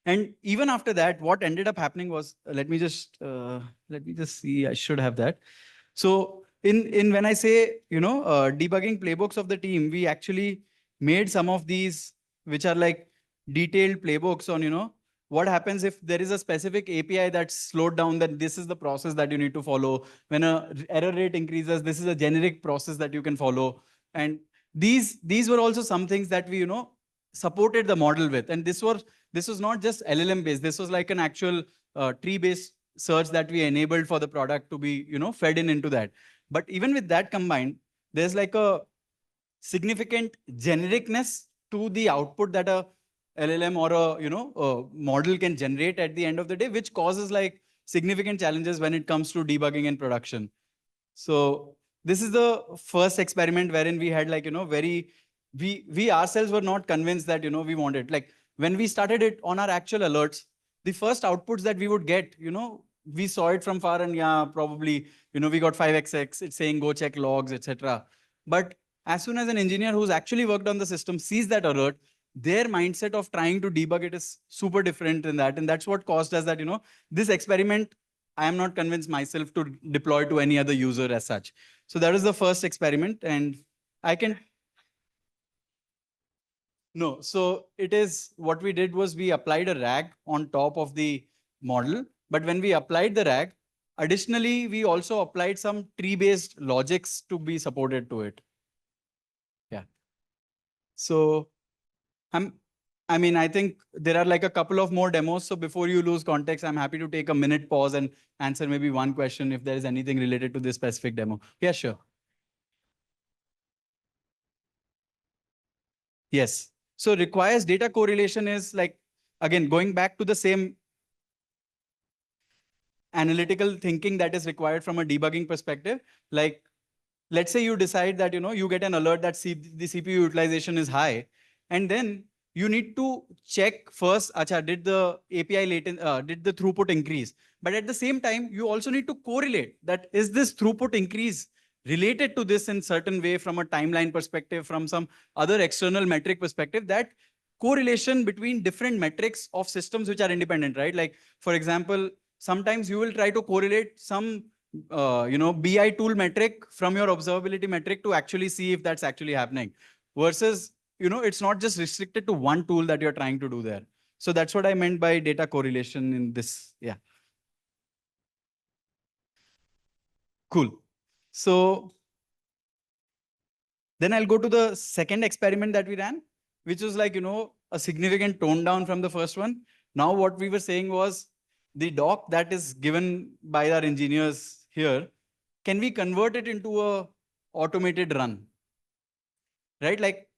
And even after that, what ended up happening was, let me just see, I should have that. So in when I say, debugging playbooks of the team, we actually made some of these, which are like detailed playbooks on, what happens if there is a specific API that's slowed down, then this is the process that you need to follow. When a error rate increases, this is a generic process that you can follow. And these were also some things that we, supported the model with. And this was not just LLM based. This was like an actual tree based search that we enabled for the product to be, fed into that. But even with that combined, there's like a significant genericness to the output that a LLM or a model can generate at the end of the day, which causes like significant challenges when it comes to debugging in production. So this is the first experiment wherein we had like, we ourselves were not convinced that, we wanted. Like when we started it on our actual alerts, the first outputs that we would get, we saw it from far and yeah, probably, we got 5xx, it's saying go check logs, etc. But as soon as an engineer who's actually worked on the system sees that alert, their mindset of trying to debug it is super different than that. And that's what caused us that, this experiment, I am not convinced myself to deploy to any other user as such. So that is the first experiment. And I can... No, so it is, what we did was we applied a RAG on top of the model. But when we applied the RAG, additionally, we also applied some tree-based logics to be supported to it. Yeah. So I think there are like a couple of more demos. So before you lose context, I'm happy to take a minute pause and answer maybe one question if there is anything related to this specific demo. Yeah, sure. Yes. So requires data correlation is like, again, going back to the same analytical thinking that is required from a debugging perspective. Like, let's say you decide that, you get an alert that the CPU utilization is high. And then you need to check first, acha, did the API did the throughput increase? But at the same time, you also need to correlate that is this throughput increase related to this in certain way from a timeline perspective, from some other external metric perspective, that correlation between different metrics of systems which are independent, right? Like, for example, sometimes you will try to correlate some BI tool metric from your observability metric to actually see if that's actually happening, versus, it's not just restricted to one tool that you're trying to do there. So that's what I meant by data correlation in this. Yeah. Cool. So then I'll go to the second experiment that we ran, which was like, a significant tone down from the first one. Now what we were saying was the doc that is given by our engineers here, can we convert it into a automated run? Right? Like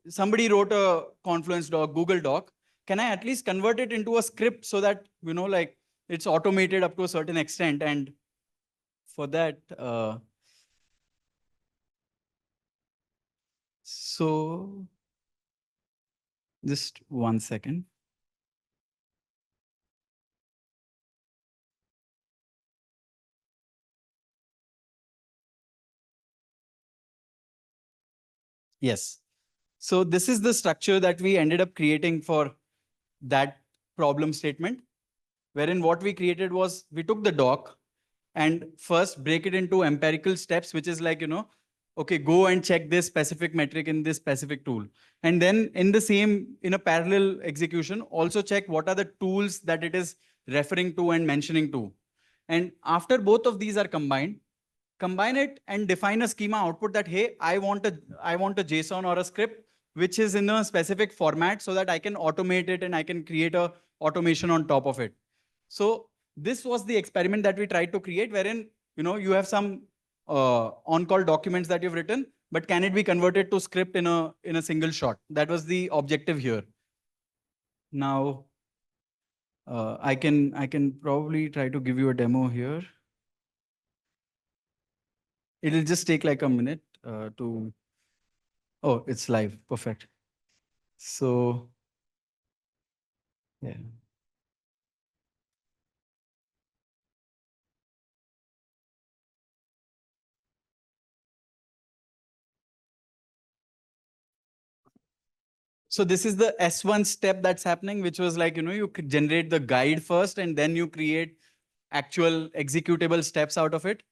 somebody wrote a Confluence doc, Google doc. Can I at least convert it into a script so that, like it's automated up to a certain extent? And for that, so just 1 second. Yes. So this is the structure that we ended up creating for that problem statement, wherein what we created was we took the doc and first break it into empirical steps, which is like, okay, go and check this specific metric in this specific tool. And then in a parallel execution, also check what are the tools that it is referring to and mentioning to. And after both of these are combined, combine it and define a schema output that, hey, I want a JSON or a script which is in a specific format so that I can automate it and I can create a automation on top of it. So this was the experiment that we tried to create, wherein, you have some on-call documents that you've written, but can it be converted to script in a single shot? That was the objective here. Now, I can probably try to give you a demo here. It'll just take like a minute to... Oh, it's live. Perfect. So, yeah. So this is the S1 step that's happening, which was like, you could generate the guide first and then you create actual executable steps out of it.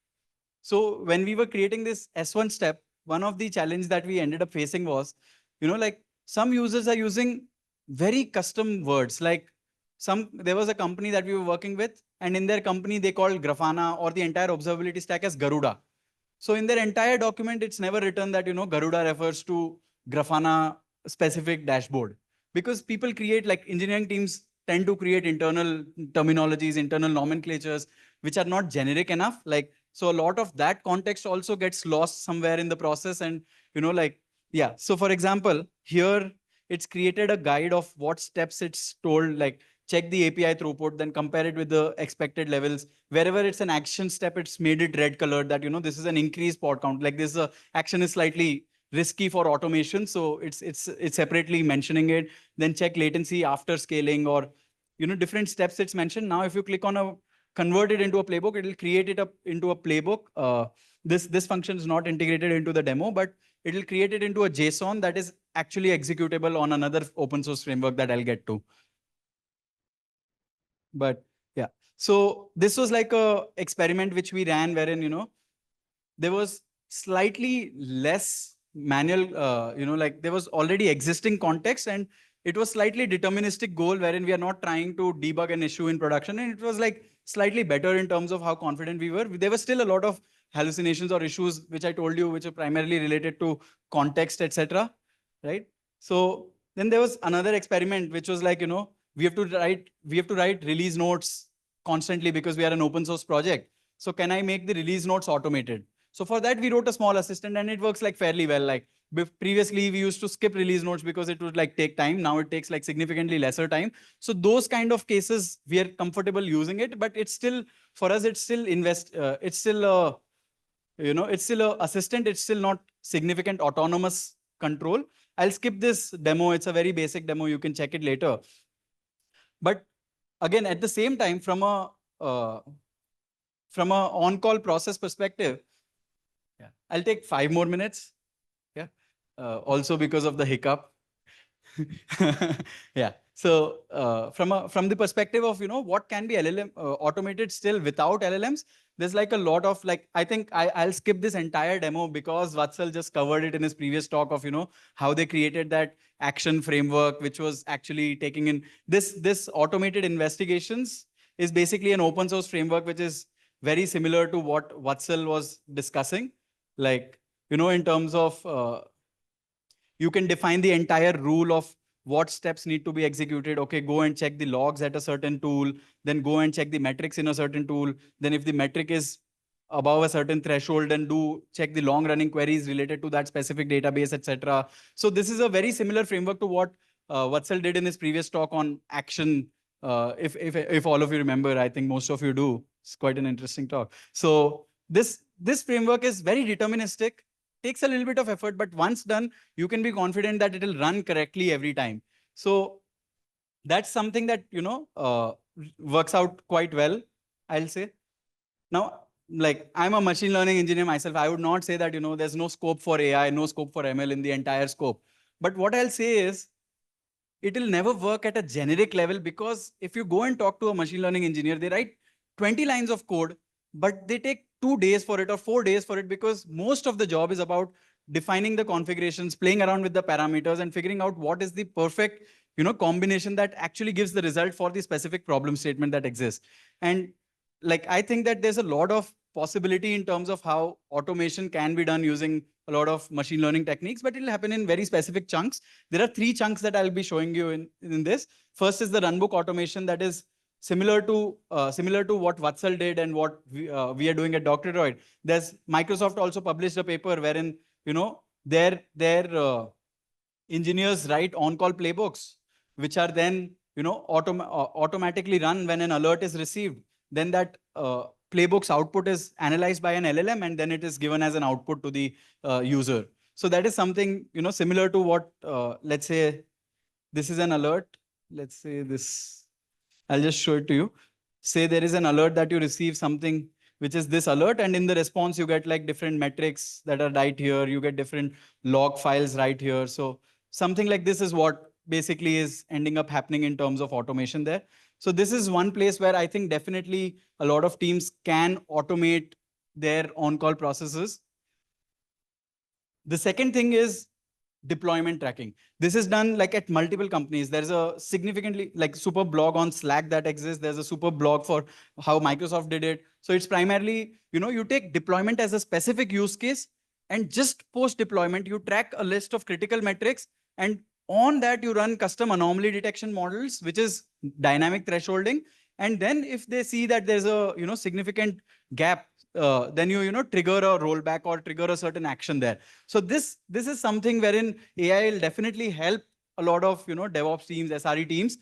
So when we were creating this S1 step, one of the challenges that we ended up facing was, like some users are using very custom words. Like there was a company that we were working with, and in their company, they called Grafana or the entire observability stack as Garuda. So in their entire document, it's never written that, Garuda refers to Grafana specific dashboard, because people create, like engineering teams tend to create internal terminologies, internal nomenclatures, which are not generic enough. Like, so a lot of that context also gets lost somewhere in the process. And, yeah. So for example, here it's created a guide of what steps it's told, like check the API throughput, then compare it with the expected levels. Wherever it's an action step, it's made it red colored that, this is an increased pod count. Like this action is slightly risky for automation. So it's separately mentioning it. Then check latency after scaling, or, different steps it's mentioned. Now, if you click on convert it into a playbook, it will create it up into a playbook. This function is not integrated into the demo, but it will create it into a JSON that is actually executable on another open source framework that I'll get to. But yeah, so this was like a experiment which we ran wherein, there was slightly less manual, like there was already existing context, and it was slightly deterministic goal wherein we are not trying to debug an issue in production. And it was like slightly better in terms of how confident we were. There were still a lot of hallucinations or issues, which I told you, which are primarily related to context, etc. Right? So then there was another experiment, which was like, we have to write release notes constantly because we are an open source project. So can I make the release notes automated? So for that, we wrote a small assistant, and it works like fairly well. Like previously, we used to skip release notes because it would like take time. Now it takes like significantly lesser time. So those kind of cases, we are comfortable using it, but it's still, for us, it's still it's still a assistant. It's still not significant autonomous control. I'll skip this demo. It's a very basic demo. You can check it later. But again, at the same time, from a on-call process perspective, yeah, I'll take 5 more minutes. Yeah, also because of the hiccup. Yeah. So from the perspective of what can be LLM automated still without LLMs, there's like a lot of I think I'll skip this entire demo because Vatsal just covered it in his previous talk of how they created that action framework, which was actually taking in this automated investigations is basically an open source framework, which is very similar to what Vatsal was discussing. Like, in terms of you can define the entire rule of what steps need to be executed. Okay, go and check the logs at a certain tool, then go and check the metrics in a certain tool. Then if the metric is above a certain threshold, then do check the long running queries related to that specific database, etc. So this is a very similar framework to what Vatsal did in his previous talk on action. If all of you remember, I think most of you do. It's quite an interesting talk. So this framework is very deterministic, takes a little bit of effort, but once done, you can be confident that it will run correctly every time. So that's something that, works out quite well, I'll say. Now, like I'm a machine learning engineer myself, I would not say that, there's no scope for AI, no scope for ML in the entire scope. But what I'll say is, it will never work at a generic level, because if you go and talk to a machine learning engineer, they write 20 lines of code, but they take 2 days for it or 4 days for it, because most of the job is about defining the configurations, playing around with the parameters, and figuring out what is the perfect combination that actually gives the result for the specific problem statement that exists. And I think that there's a lot of possibility in terms of how automation can be done using a lot of machine learning techniques, but it'll happen in very specific chunks. There are 3 chunks that I'll be showing you in this. First is the runbook automation, that is similar to what Vatsal did and what we are doing at Dr. Droid. There's Microsoft also published a paper wherein their engineers write on-call playbooks, which are then automatically run when an alert is received. Then that playbook's output is analyzed by an LLM, and then it is given as an output to the user. So that is something similar to what let's say this is an alert. Let's say this. I'll just show it to you. Say there is an alert that you receive something which is this alert, and in the response you get like different metrics that are right here. You get different log files right here. So something like this is what basically is ending up happening in terms of automation there. So this is one place where I think definitely a lot of teams can automate their on-call processes. The second thing is deployment tracking. This is done like at multiple companies. There's a significantly like super blog on Slack that exists. There's a super blog for how Microsoft did it. So it's primarily, you take deployment as a specific use case, and just post deployment, you track a list of critical metrics, and on that you run custom anomaly detection models, which is dynamic thresholding. And then if they see that there's a significant gap, then you trigger a rollback or trigger a certain action there. So this is something wherein AI will definitely help a lot of DevOps teams, SRE teams,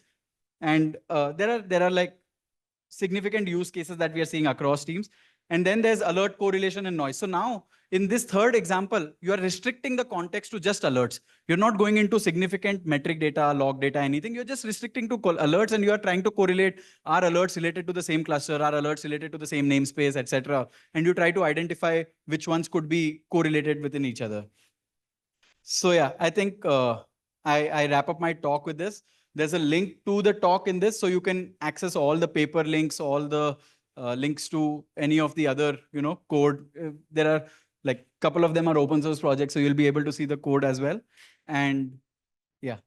and there are like significant use cases that we are seeing across teams. And then there's alert correlation and noise. So now in this third example, you are restricting the context to just alerts. You're not going into significant metric data, log data, anything. You're just restricting to alerts, and you are trying to correlate, are alerts related to the same cluster, are alerts related to the same namespace, etc. And you try to identify which ones could be correlated within each other. So yeah, I think I wrap up my talk with this. There's a link to the talk in this, so you can access all the paper links, all the links to any of the other, code. There are like a couple of them are open source projects, so you'll be able to see the code as well. And yeah,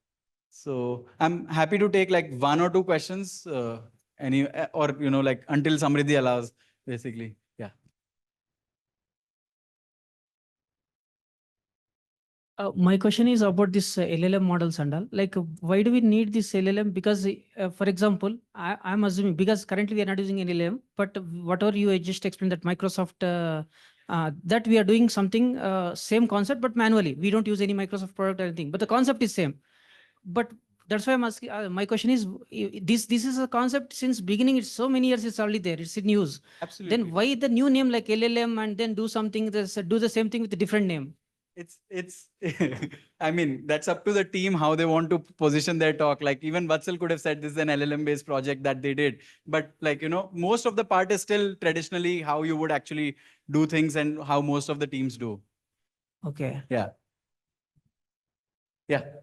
so I'm happy to take like 1 or 2 questions, or like until Samriddhi allows, basically. Yeah. My question is about this LLM models and all. Like, why do we need this LLM? Because, for example, I'm assuming, because currently we are not using LLM, but whatever you just explained that Microsoft, that we are doing something, same concept, but manually. We don't use any Microsoft product or anything, but the concept is same. But that's why I'm asking, my question is, this is a concept since beginning, it's so many years, it's already there, it's in use. Absolutely. Then why the new name like LLM and then do something, do the same thing with a different name? It's I mean, that's up to the team how they want to position their talk. Like even Vatsal could have said this is an LLM based project that they did, but like most of the part is still traditionally how you would actually do things and how most of the teams do. Okay. Yeah,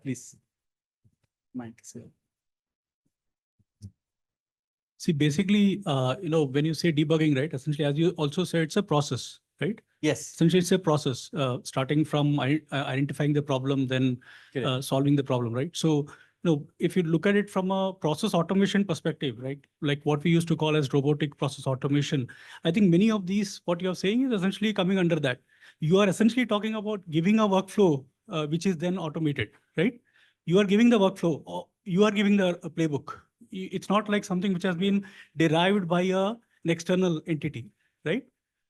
please. Mike, See, basically, when you say debugging, right, essentially, as you also said, it's a process, right? yes, Essentially, it's a process, starting from identifying the problem, then solving the problem, right? So, if you look at it from a process automation perspective, right, like what we used to call as robotic process automation, I think many of these, what you're saying is essentially coming under that. You are essentially talking about giving a workflow, which is then automated, right? You are giving the workflow, or you are giving the playbook. It's not like something which has been derived by an external entity, right?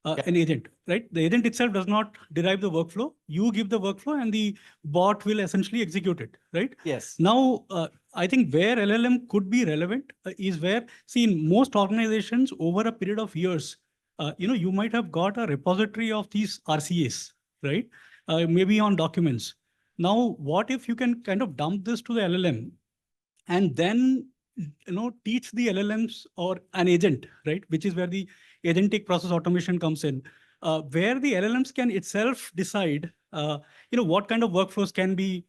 An agent, right? The agent itself does not derive the workflow. You give the workflow and the bot will essentially execute it, right? yes. Now, I think where LLM could be relevant is where, see, in most organizations over a period of years, you might have got a repository of these RCAs, right? Maybe on documents. Now, what if you can kind of dump this to the LLM and then teach the LLMs or an agent, right? Which is where the agentic process automation comes in, where the LLMs can itself decide, what kind of workflows can be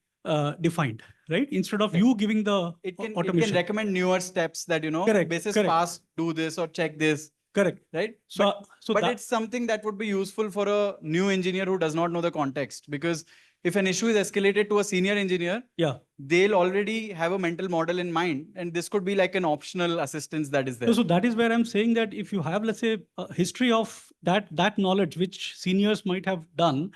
defined, right? Instead of you giving the automation. It can recommend newer steps that, Correct, basis correct. fast, do this or check this. Correct. Right? So But that, it's something that would be useful for a new engineer who does not know the context, because if an issue is escalated to a senior engineer, they'll already have a mental model in mind, and this could be like an optional assistance that is there. So that is where I'm saying that if you have, let's say, a history of that knowledge which seniors might have done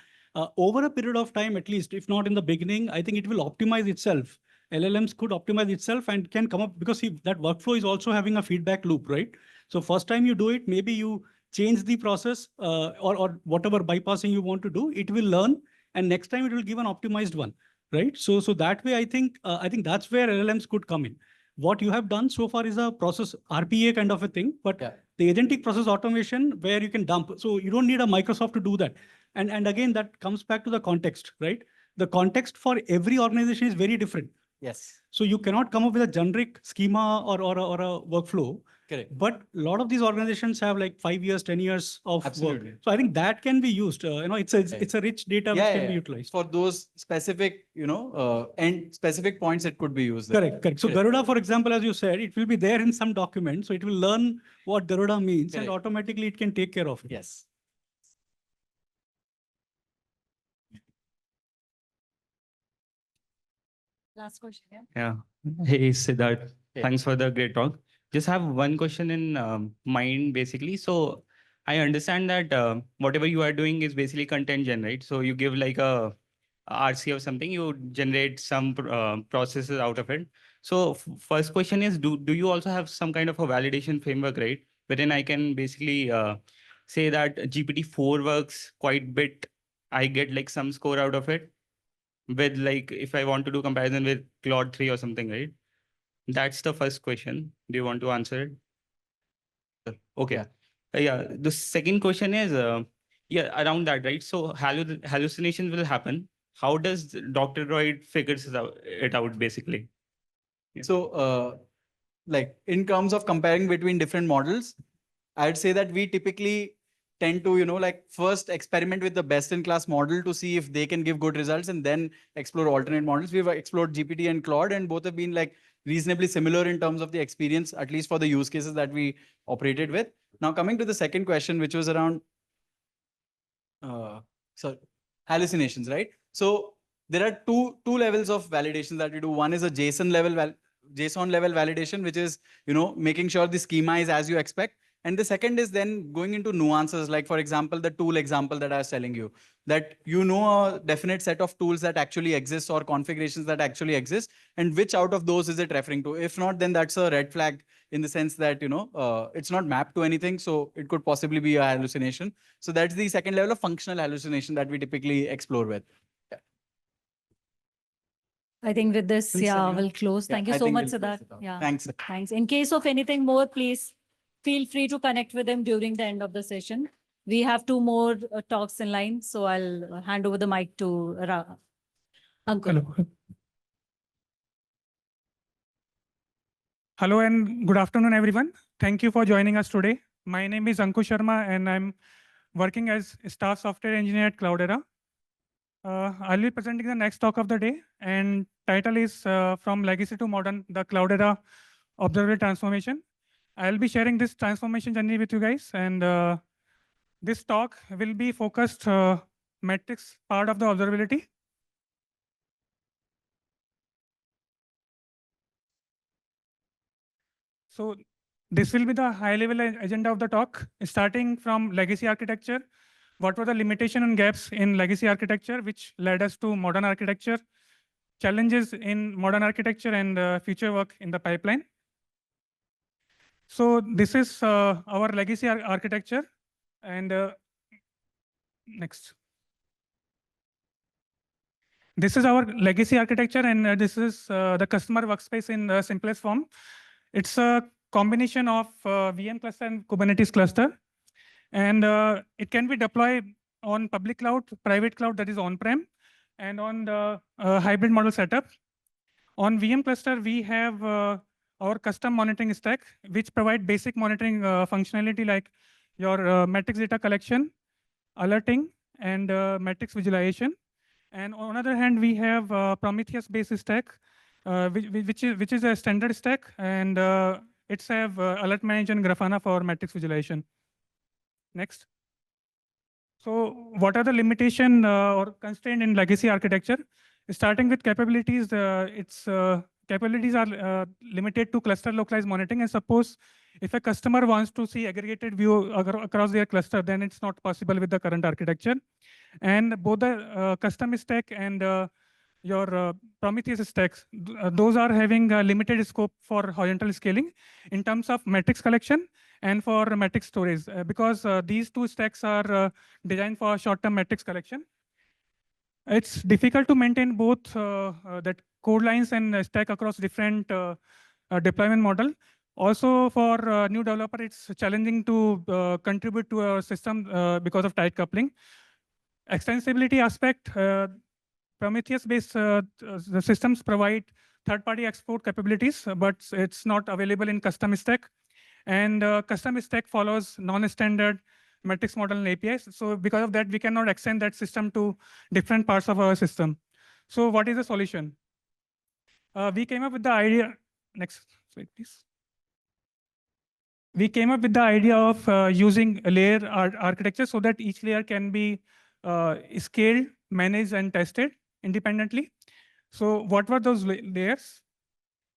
over a period of time, at least, if not in the beginning, I think it will optimize itself. LLMs could optimize itself and can come up, because see, that workflow is also having a feedback loop, right? So first time you do it, maybe you change the process or whatever bypassing you want to do, it will learn, and next time it will give an optimized one, right? So that way, I think that's where LLMs could come in. What you have done so far is a process RPA kind of a thing, but the agentic process automation where you can dump. So you don't need a Microsoft to do that. And again, that comes back to the context, right? The context for every organization is very different. Yes. So you cannot come up with a generic schema or a workflow Correct. But a lot of these organizations have like 5 years, 10 years of Absolutely. work. So I think that can be used. It's a rich data which can be utilized. For those specific, and specific points, it could be used. Correct, correct. So Correct. Garuda, for example, as you said, it will be there in some document. So it will learn what Garuda means and Correct. automatically it can take care of it. Yes. Last question, yeah. Yeah. Hey, Siddarth. Hey. Thanks for the great talk. Just have one question in mind, basically. So I understand that whatever you are doing is basically content gen, right? So you give like a RC or something, you generate some processes out of it. So first question is, do you also have some kind of a validation framework, right? Wherein I can basically say that GPT-4 works quite bit. I get like some score out of it. With like, if I want to do comparison with Claude 3 or something, right? That's the first question. Do you want to answer it? Okay. Yeah. Yeah. The second question is, around that, right? So hallucinations will happen. How does Dr. Droid figures it out basically? Yeah. So, like in terms of comparing between different models, I'd say that we typically tend to, like first experiment with the best in class model to see if they can give good results and then explore alternate models. We've explored GPT and Claude and both have been like reasonably similar in terms of the experience, at least for the use cases that we operated with. Now coming to the second question, which was around hallucinations, right? So there are two levels of validations that we do. One is a JSON level validation, which is, making sure the schema is as you expect. And the second is then going into nuances, like for example, the tool example that I was telling you, that a definite set of tools that actually exist or configurations that actually exist, and which out of those is it referring to? If not, then that's a red flag in the sense that, it's not mapped to anything. So it could possibly be a hallucination. So that's the second level of functional hallucination that we typically explore with. I think with this, we'll close. Yeah, Thank you I so think much, we'll close Siddarth. it off. Yeah. Thanks. Thanks. In case of anything more, please feel free to connect with him during the end of the session. We have 2 more talks in line, so I'll hand over the mic to Ankur. Hello. Hello and good afternoon, everyone. Thank you for joining us today. My name is Ankur Sharma and I'm working as staff software engineer at Cloudera. I'll be presenting the next talk of the day, and title is From Legacy to Modern, the Cloudera Observability Transformation. I'll be sharing this transformation journey with you guys, and this talk will be focused metrics part of the observability. So this will be the high-level agenda of the talk, starting from legacy architecture. What were the limitations and gaps in legacy architecture, which led us to modern architecture, challenges in modern architecture, and future work in the pipeline. So this is our legacy architecture. And next. This is our legacy architecture, and this is the customer workspace in the simplest form. It's a combination of VM cluster and Kubernetes cluster. And it can be deployed on public cloud, private cloud, that is on-prem, and on the hybrid model setup. On VM cluster, we have our custom monitoring stack, which provide basic monitoring functionality like your metrics data collection, alerting, and metrics visualization. And on the other hand, we have Prometheus-based stack, which is a standard stack, and it's have alert manager and Grafana for metrics visualization. Next. So what are the limitation or constraint in legacy architecture? Starting with capabilities, its capabilities are limited to cluster localized monitoring. And suppose if a customer wants to see aggregated view across their cluster, then it's not possible with the current architecture. And both the custom stack and your Prometheus stacks, those are having a limited scope for horizontal scaling in terms of metrics collection and for metrics storage, because these two stacks are designed for short-term metrics collection. It's difficult to maintain both that code lines and stack across different deployment model. Also, for new developer, it's challenging to contribute to a system because of tight coupling. Extensibility aspect, Prometheus-based the systems provide third-party export capabilities, but it's not available in custom stack. And custom stack follows non-standard metrics model and APIs. So because of that, we cannot extend that system to different parts of our system. So what is the solution? We came up with the idea. Next slide, please. We came up with the idea of using a layer architecture so that each layer can be scaled, managed, and tested independently. So what were those layers?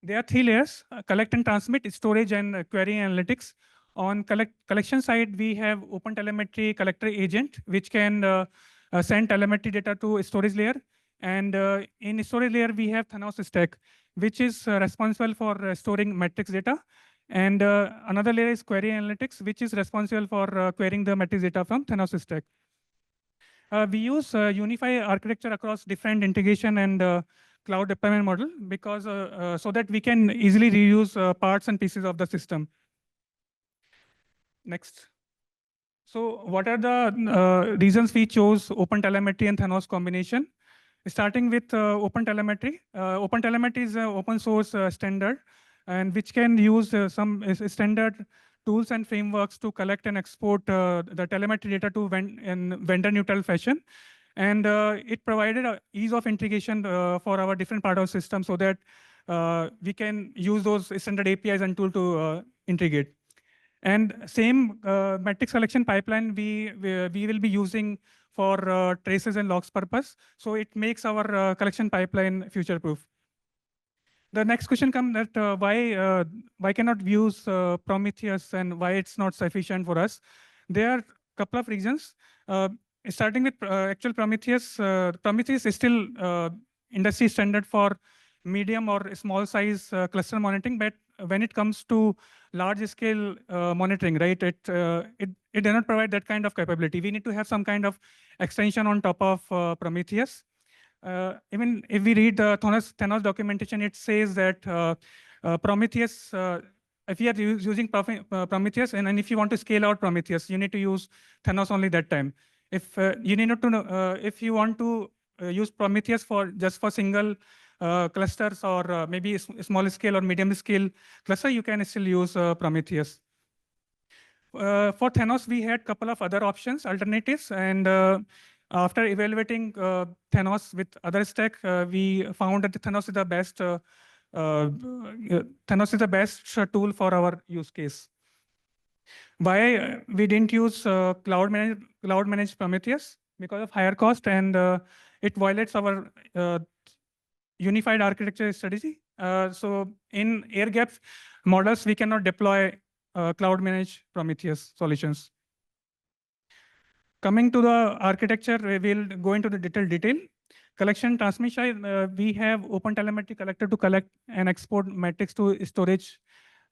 There are 3 layers: collect and transmit, storage, and query analytics. On collection side, we have OpenTelemetry collector agent, which can send telemetry data to storage layer. And in storage layer, we have Thanos stack, which is responsible for storing metrics data. And another layer is query analytics, which is responsible for querying the metrics data from Thanos stack. We use unify architecture across different integration and cloud deployment model because so that we can easily reuse parts and pieces of the system. Next. So what are the reasons we chose OpenTelemetry and Thanos combination? Starting with OpenTelemetry. OpenTelemetry is an open source standard, and which can use some standard tools and frameworks to collect and export the telemetry data to in vendor neutral fashion. And it provided ease of integration for our different part of system so that we can use those standard APIs and tool to integrate. And same metrics collection pipeline we will be using for traces and logs purpose. So it makes our collection pipeline future proof. The next question comes that why cannot we use Prometheus and why it's not sufficient for us? There are a couple of reasons. Starting with actual Prometheus, Prometheus is still industry standard for medium or small size cluster monitoring, but when it comes to large scale monitoring, right, it does not provide that kind of capability. We need to have some kind of extension on top of Prometheus. Even if we read the Thanos documentation, it says that Prometheus, if you are using Prometheus, and if you want to scale out Prometheus, you need to use Thanos only that time. If you need not to know, if you want to use Prometheus for just for single clusters or maybe small scale or medium scale cluster, you can still use Prometheus. For Thanos, we had a couple of other options, alternatives, and after evaluating Thanos with other stack, we found that Thanos is the best. Thanos is the best tool for our use case. Why we didn't use cloud managed Prometheus? Because of higher cost, and it violates our unified architecture strategy. So in air gaps models, we cannot deploy cloud managed Prometheus solutions. Coming to the architecture, we will go into the detail. Collection transmission, we have OpenTelemetry collector to collect and export metrics to storage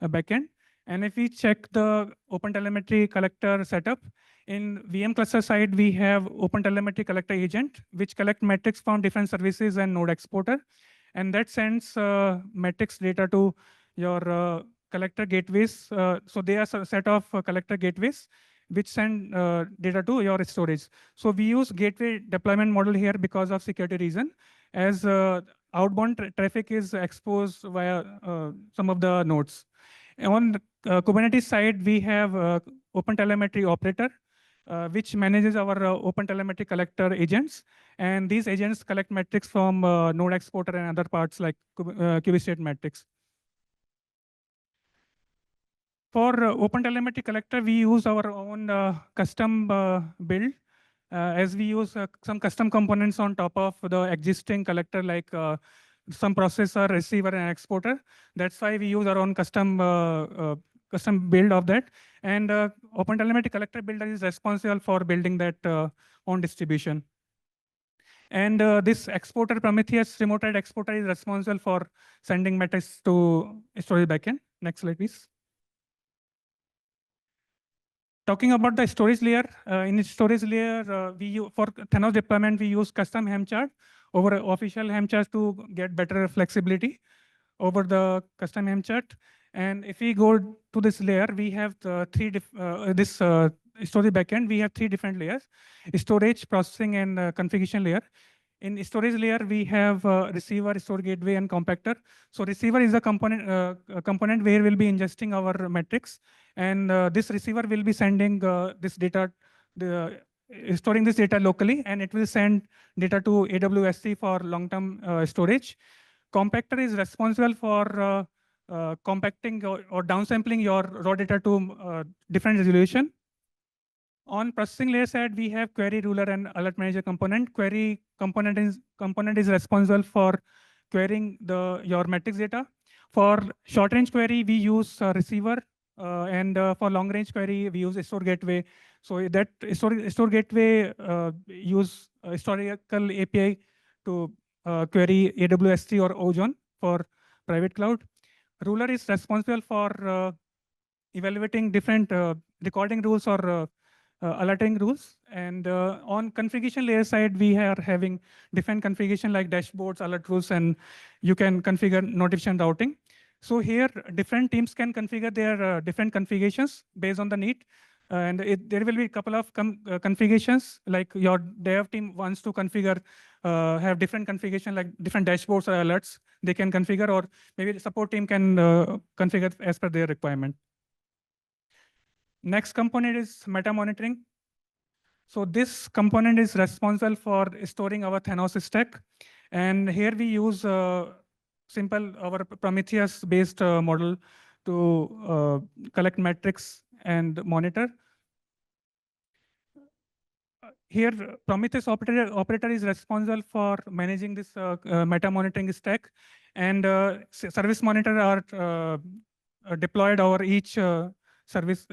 backend. And if we check the OpenTelemetry collector setup, in VM cluster side, we have OpenTelemetry collector agent, which collect metrics from different services and node exporter. And that sends metrics data to your collector gateways. So they are a set of collector gateways which send data to your storage. So we use gateway deployment model here because of security reason, as outbound traffic is exposed via some of the nodes. On the Kubernetes side, we have OpenTelemetry operator, which manages our OpenTelemetry collector agents. And these agents collect metrics from node exporter and other parts like Kubestate metrics. For OpenTelemetry collector, we use our own custom build, as we use some custom components on top of the existing collector, like some processor, receiver, and exporter. That's why we use our own custom build of that. And OpenTelemetry collector builder is responsible for building that own distribution. And this exporter, Prometheus remote ride exporter, is responsible for sending metrics to storage backend. Next slide, please. Talking about the storage layer, in the storage layer, for Thanos deployment, we use custom Helm chart over official Helm charts to get better flexibility over the custom Helm chart. And if we go to this layer, we have the storage backend. We have 3 different layers: storage, processing, and configuration layer. In storage layer, we have receiver, store gateway, and compactor. So receiver is a component where we'll be ingesting our metrics, And this receiver will be sending this data, storing this data locally, and it will send data to AWS for long-term storage. Compactor is responsible for compacting or downsampling your raw data to different resolution. On processing layer side, we have query ruler and alert manager component. Query component is responsible for querying your metrics data. For short range query, we use receiver, and for long range query, we use store gateway. So that store gateway use historical API to query AWS or Ozone for private cloud. Ruler is responsible for evaluating different recording rules or alerting rules. And on configuration layer side, we are having different configuration like dashboards, alert rules, and you can configure notification routing. So here, different teams can configure their different configurations based on the need. And there will be a couple of configurations, like your dev team wants to configure, have different configuration, like different dashboards or alerts they can configure, or maybe the support team can configure as per their requirement. Next component is meta monitoring. So this component is responsible for storing our Thanos stack. And here we use simple our Prometheus-based model to collect metrics and monitor. Here, Prometheus operator is responsible for managing this meta monitoring stack, and service monitor are deployed over each service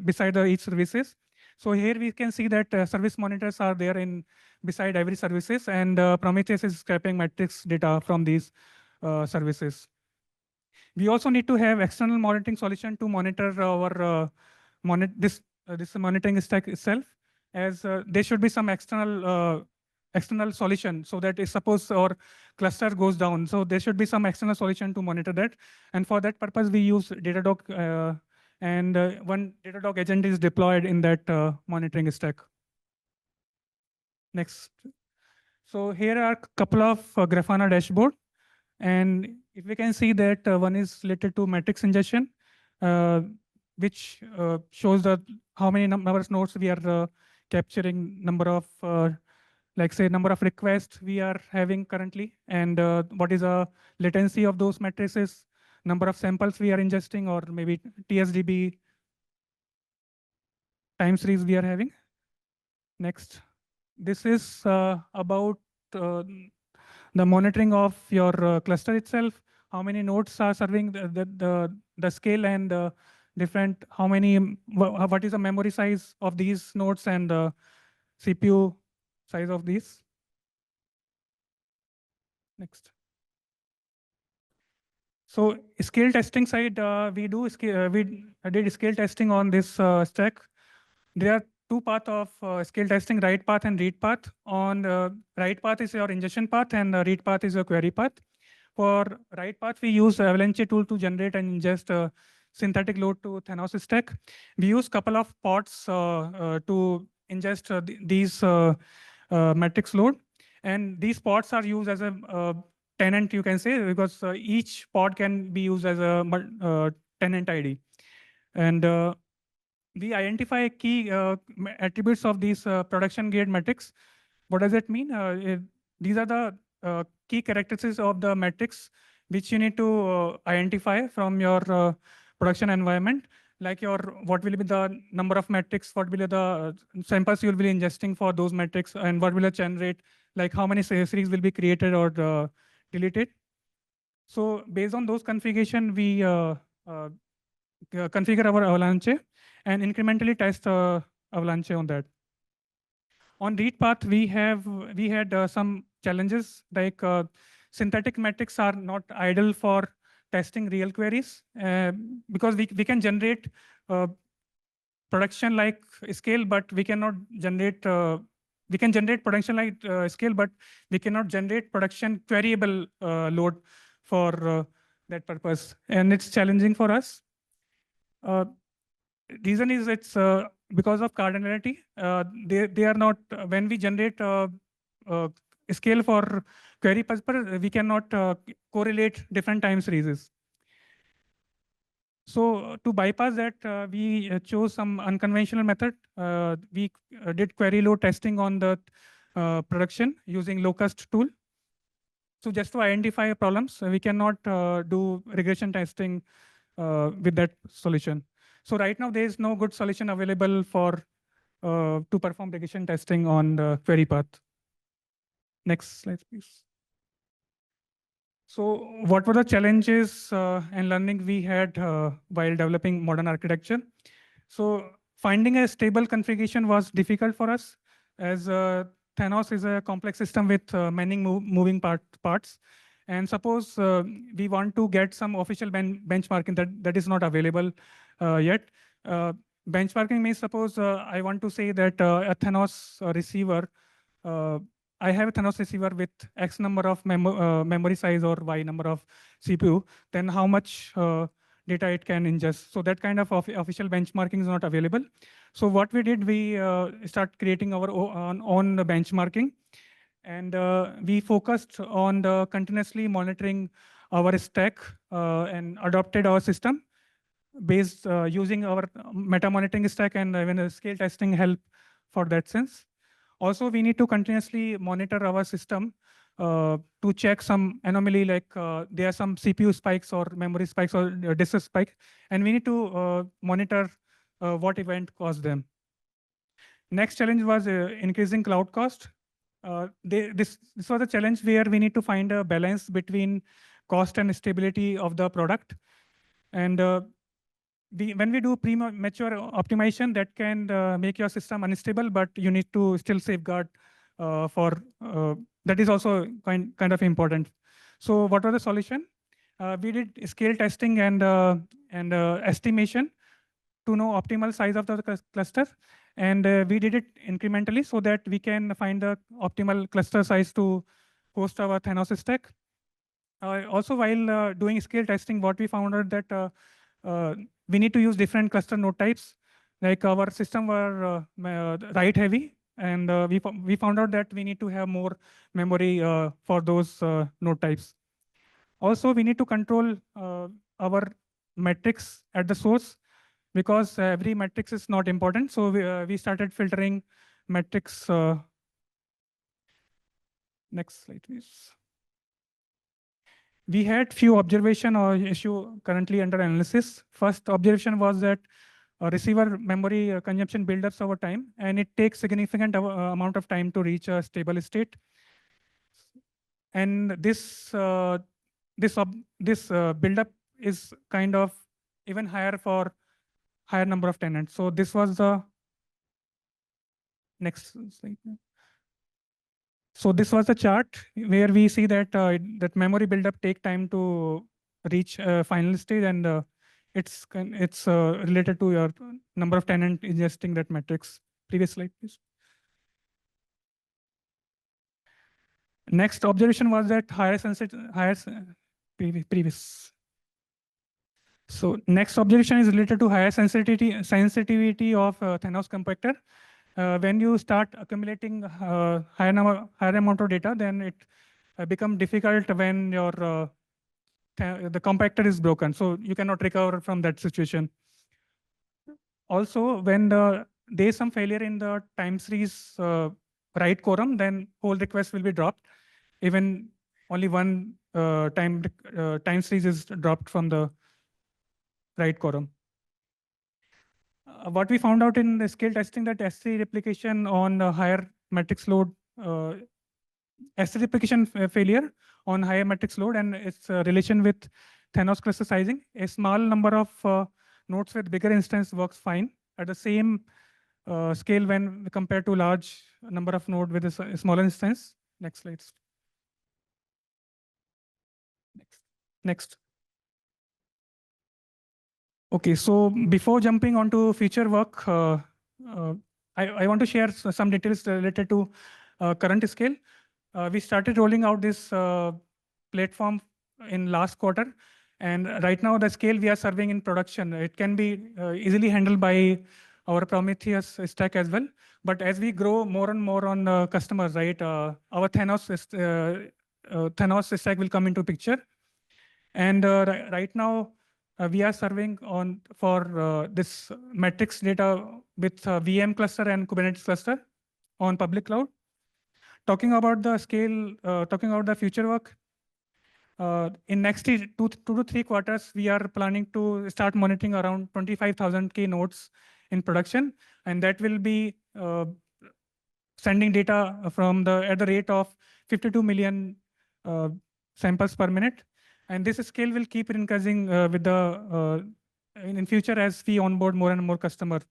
beside each services. So here we can see that service monitors are there in beside every services, and Prometheus is scraping metrics data from these services. We also need to have external monitoring solution to monitor our this monitoring stack itself, as there should be some external solution, so that if suppose our cluster goes down, so there should be some external solution to monitor that. And for that purpose, we use Datadog, and one Datadog agent is deployed in that monitoring stack. Next. So here are a couple of Grafana dashboard. And if we can see that one is related to metrics ingestion, which shows that how many number of nodes we are capturing, number of like say number of requests we are having currently, and what is the latency of those matrices, number of samples we are ingesting, or maybe TSDB time series we are having. Next, this is about the monitoring of your cluster itself, how many nodes are serving the scale, and different how many what is the memory size of these nodes, and CPU size of these. Next. So scale testing side, we did scale testing on this stack. There are two paths of scale testing: write path and read path. On write path is your ingestion path, and read path is your query path. For write path, we use Avalanche tool to generate and ingest synthetic load to Thanos stack. We use couple of pods to ingest these metrics load, and these pods are used as a tenant, you can say, because each pod can be used as a tenant ID. And we identify key attributes of these production grade metrics. What does it mean? These are the key characteristics of the metrics which you need to identify from your production environment, like what will be the number of metrics, what will be the samples you will be ingesting for those metrics, and what will the churn rate, like how many series will be created or deleted. So based on those configuration, we configure our Avalanche and incrementally test Avalanche on that. On read path, we had some challenges, like synthetic metrics are not ideal for testing real queries, because we can generate production like scale, but we cannot generate we can generate production like scale, but we cannot generate production queryable load for that purpose, and it's challenging for us. Reason is it's because of cardinality. They are not, when we generate scale for query purpose, we cannot correlate different time series. So to bypass that, we chose some unconventional method. We did query load testing on the production using low-cost tool. So just to identify problems, we cannot do regression testing with that solution. So right now, there is no good solution available for to perform regression testing on the query path. Next slide, please. So what were the challenges and learning we had while developing modern architecture? So finding a stable configuration was difficult for us, as Thanos is a complex system with many moving parts. And suppose we want to get some official benchmarking that is not available yet. Benchmarking means, suppose I want to say that a Thanos receiver, I have a Thanos receiver with X number of memory size or Y number of CPU, then how much data it can ingest. So that kind of official benchmarking is not available. So what we did, we start creating our own benchmarking. And we focused on the continuously monitoring our stack and adopted our system based using our meta monitoring stack and even a scale testing help for that sense. Also, we need to continuously monitor our system to check some anomaly, like there are some CPU spikes or memory spikes or disk spike, and we need to monitor what event caused them. Next challenge was increasing cloud cost. This was a challenge where we need to find a balance between cost and stability of the product. And when we do premature optimization, that can make your system unstable, but you need to still safeguard for that is also kind of important. So what was the solution? We did scale testing and estimation to know optimal size of the cluster. And we did it incrementally so that we can find the optimal cluster size to host our Thanos stack. Also, while doing scale testing, what we found out that we need to use different cluster node types. Like our system were write heavy, and we found out that we need to have more memory for those node types. Also, we need to control our metrics at the source, because every metrics is not important. So we started filtering metrics. Next slide, please. We had few observation or issue currently under analysis. First observation was that receiver memory consumption buildups over time, and it takes significant amount of time to reach a stable state. And this buildup is kind of even higher for higher number of tenants. So this was the next slide. So this was the chart where we see that that memory buildup take time to reach final stage, and it's related to your number of tenant ingesting that metrics. Previous slide, please. Next observation was that previous. So next observation is related to higher sensitivity of Thanos compactor. When you start accumulating higher amount of data, then it become difficult when your the compactor is broken. So you cannot recover from that situation. Also, when there is some failure in the time series write quorum, then whole request will be dropped. Even only one time series is dropped from the write quorum. What we found out in the scale testing, that S3 replication on higher matrix load, S3 replication failure on higher matrix load, and its relation with Thanos cluster sizing. A small number of nodes with bigger instance works fine at the same scale when compared to large number of node with a smaller instance. Next slide. Next. Okay, so before jumping onto future work, I want to share some details related to current scale. We started rolling out this platform in last quarter, and right now the scale we are serving in production, it can be easily handled by our Prometheus stack as well. But as we grow more and more on customers, right, our Thanos stack will come into picture. And right now, we are serving on for this metrics data with VM cluster and Kubernetes cluster on public cloud. Talking about the scale, talking about the future work, in next two to 3 quarters, we are planning to start monitoring around 25,000 K nodes in production, and that will be sending data from at the rate of 52 million samples per minute. And this scale will keep increasing with in future as we onboard more and more customers.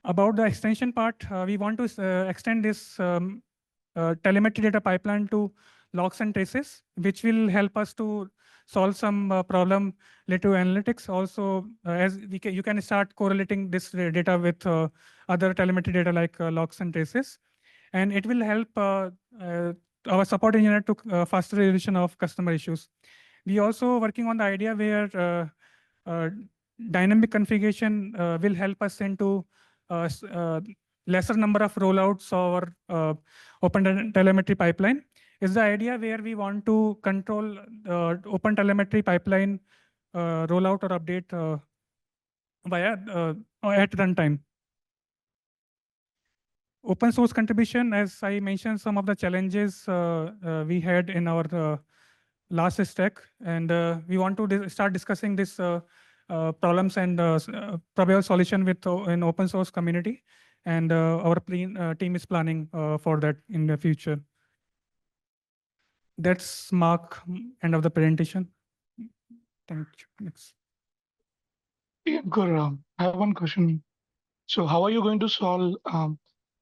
About the extension part, we want to extend this telemetry data pipeline to logs and traces, which will help us to solve some problem related to analytics. Also, as you can start correlating this data with other telemetry data like logs and traces. And it will help our support engineer to faster resolution of customer issues. We also working on the idea where dynamic configuration will help us into lesser number of rollouts or open telemetry pipeline. Is the idea where we want to control open telemetry pipeline rollout or update via at runtime. Open source contribution, as I mentioned, some of the challenges we had in our last stack, and we want to start discussing this problems and probable solution with an open source community, and our team is planning for that in the future. That's mark end of the presentation. Thank you. Next. Ankur, I have one question. So how are you going to solve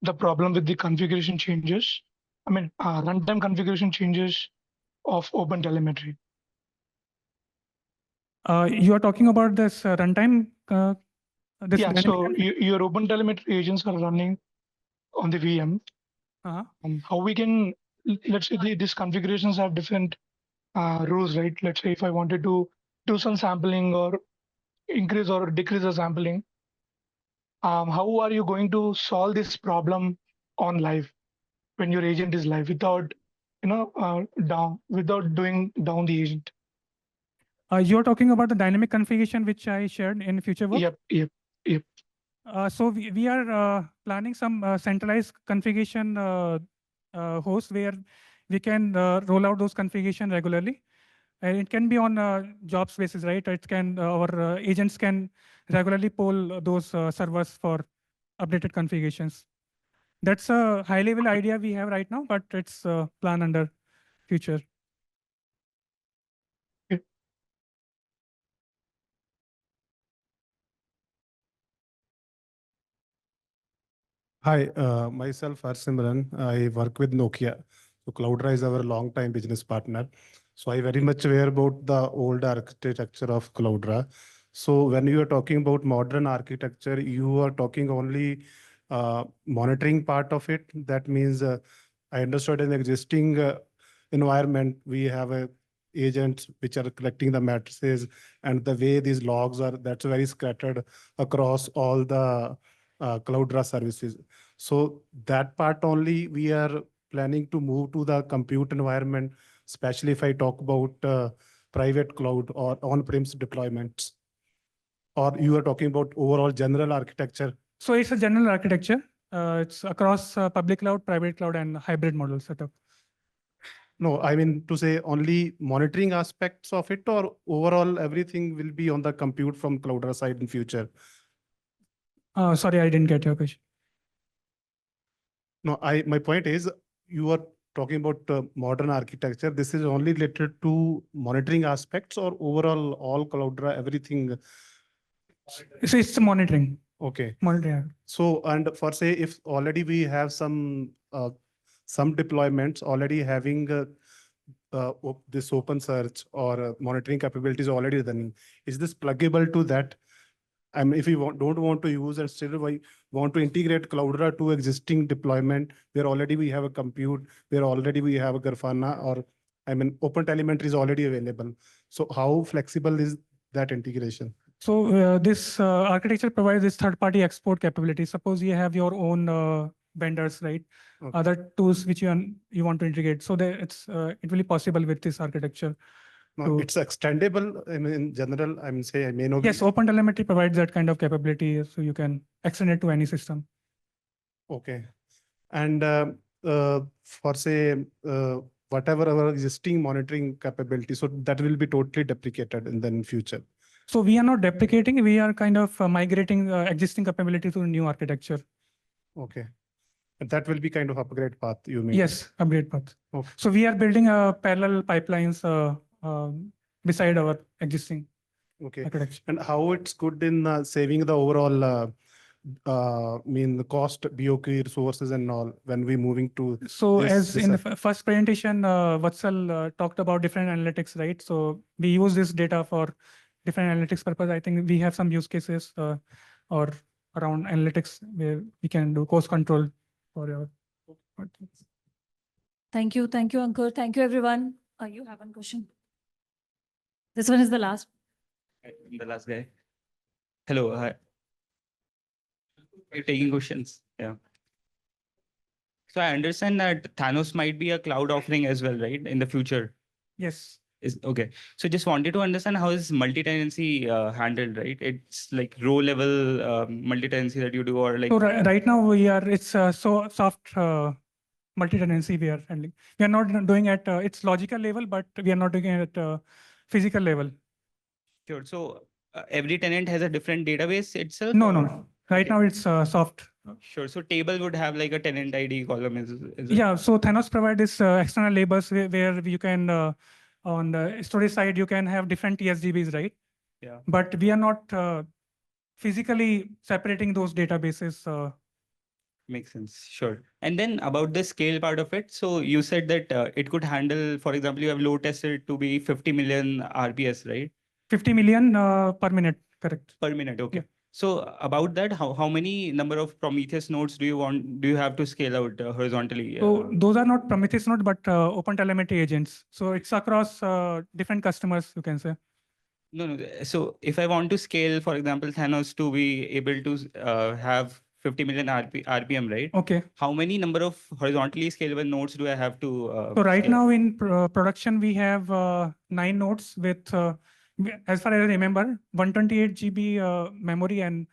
the problem with the configuration changes? I mean, runtime configuration changes of open telemetry. You are talking about this runtime? Yeah, so your open telemetry agents are running on the VM. How we can, let's say these configurations have different rules, right? Let's say if I wanted to do some sampling or increase or decrease the sampling, how are you going to solve this problem on live when your agent is live without, without doing down the agent? You're talking about the dynamic configuration which I shared in future work? Yep. So we are planning some centralized configuration host where we can roll out those configuration regularly. And it can be on jobs basis, right? It can our agents can regularly poll those servers for updated configurations. That's a high level idea we have right now, but it's plan under future. Hi, myself Simran. I work with Nokia. So Cloudera is our long-time business partner. So I very much aware about the old architecture of Cloudera. So when you are talking about modern architecture, you are talking only monitoring part of it. That means I understood in existing environment, we have agents which are collecting the matrices, and the way these logs are, that's very scattered across all the Cloudera services. So that part only we are planning to move to the compute environment, especially if I talk about private cloud or on-premise deployments. Or you are talking about overall general architecture? So it's a general architecture. It's across public cloud, private cloud, and hybrid model setup. No, I mean to say only monitoring aspects of it, or overall everything will be on the compute from Cloudera side in future? Sorry, I didn't get your question. No, my point is you are talking about modern architecture. This is only related to monitoring aspects or overall all Cloudera, everything? So it's monitoring. Okay. Monitoring. So, and for say, if already we have some deployments already having this open search or monitoring capabilities already running, is this pluggable to that? I mean, if you don't want to use and still want to integrate Cloudera to existing deployment, where already we have a compute, where already we have a Grafana, or I mean, open telemetry is already available. So how flexible is that integration? So this architecture provides this third-party export capability. Suppose you have your own vendors, right? Other tools which you want to integrate. So that it will be possible with this architecture. No, it's extendable. I mean, in general, I mean, say I may not. Yes, OpenTelemetry provides that kind of capability, so you can extend it to any system. Okay. And for say, whatever our existing monitoring capability, so that will be totally deprecated in the future. So we are not deprecating, we are kind of migrating existing capability to a new architecture. Okay. And that will be kind of upgrade path you mean? Yes, upgrade path. Okay. So we are building a parallel pipelines beside our existing architecture. And how it's good in saving the overall, the cost, BOQ resources and all when we moving to. So as in the first presentation, Vatsal talked about different analytics, right? So we use this data for different analytics purpose. I think we have some use cases or around analytics where we can do cost control for your. Thank you, Ankur. Thank you, everyone. You have one question. This one is the last. The last guy. Hello. Hi. You're taking questions. Yeah. So I understand that Thanos might be a cloud offering as well, right? In the future. Yes. Okay. So just wanted to understand how is multi-tenancy handled, right? It's like row level multi-tenancy that you do, or like. So right now it's so soft multi-tenancy we are handling. We are not doing at its logical level, but we are not doing it at physical level. Sure. So every tenant has a different database itself? No. Right now it's soft. Sure. So table would have like a tenant ID column is it? Yeah. So Thanos provides this external labels where you can on the storage side you can have different TSDBs, right? Yeah. But we are not physically separating those databases. Makes sense. Sure. And then about the scale part of it. So you said that it could handle, for example, you have load tested to be 50 million RPS, right? 50 million per minute, correct. Per minute, okay. Yeah. So about that, how many number of Prometheus nodes do you have to scale out horizontally? So those are not Prometheus nodes, but OpenTelemetry agents. So it's across different customers, you can say. No. So if I want to scale, for example, Thanos to be able to have 50 million RPM, right? Okay. How many number of horizontally scalable nodes do I have to? So right scale? now in production, we have 9 nodes with, as far as I remember, 128 GB memory and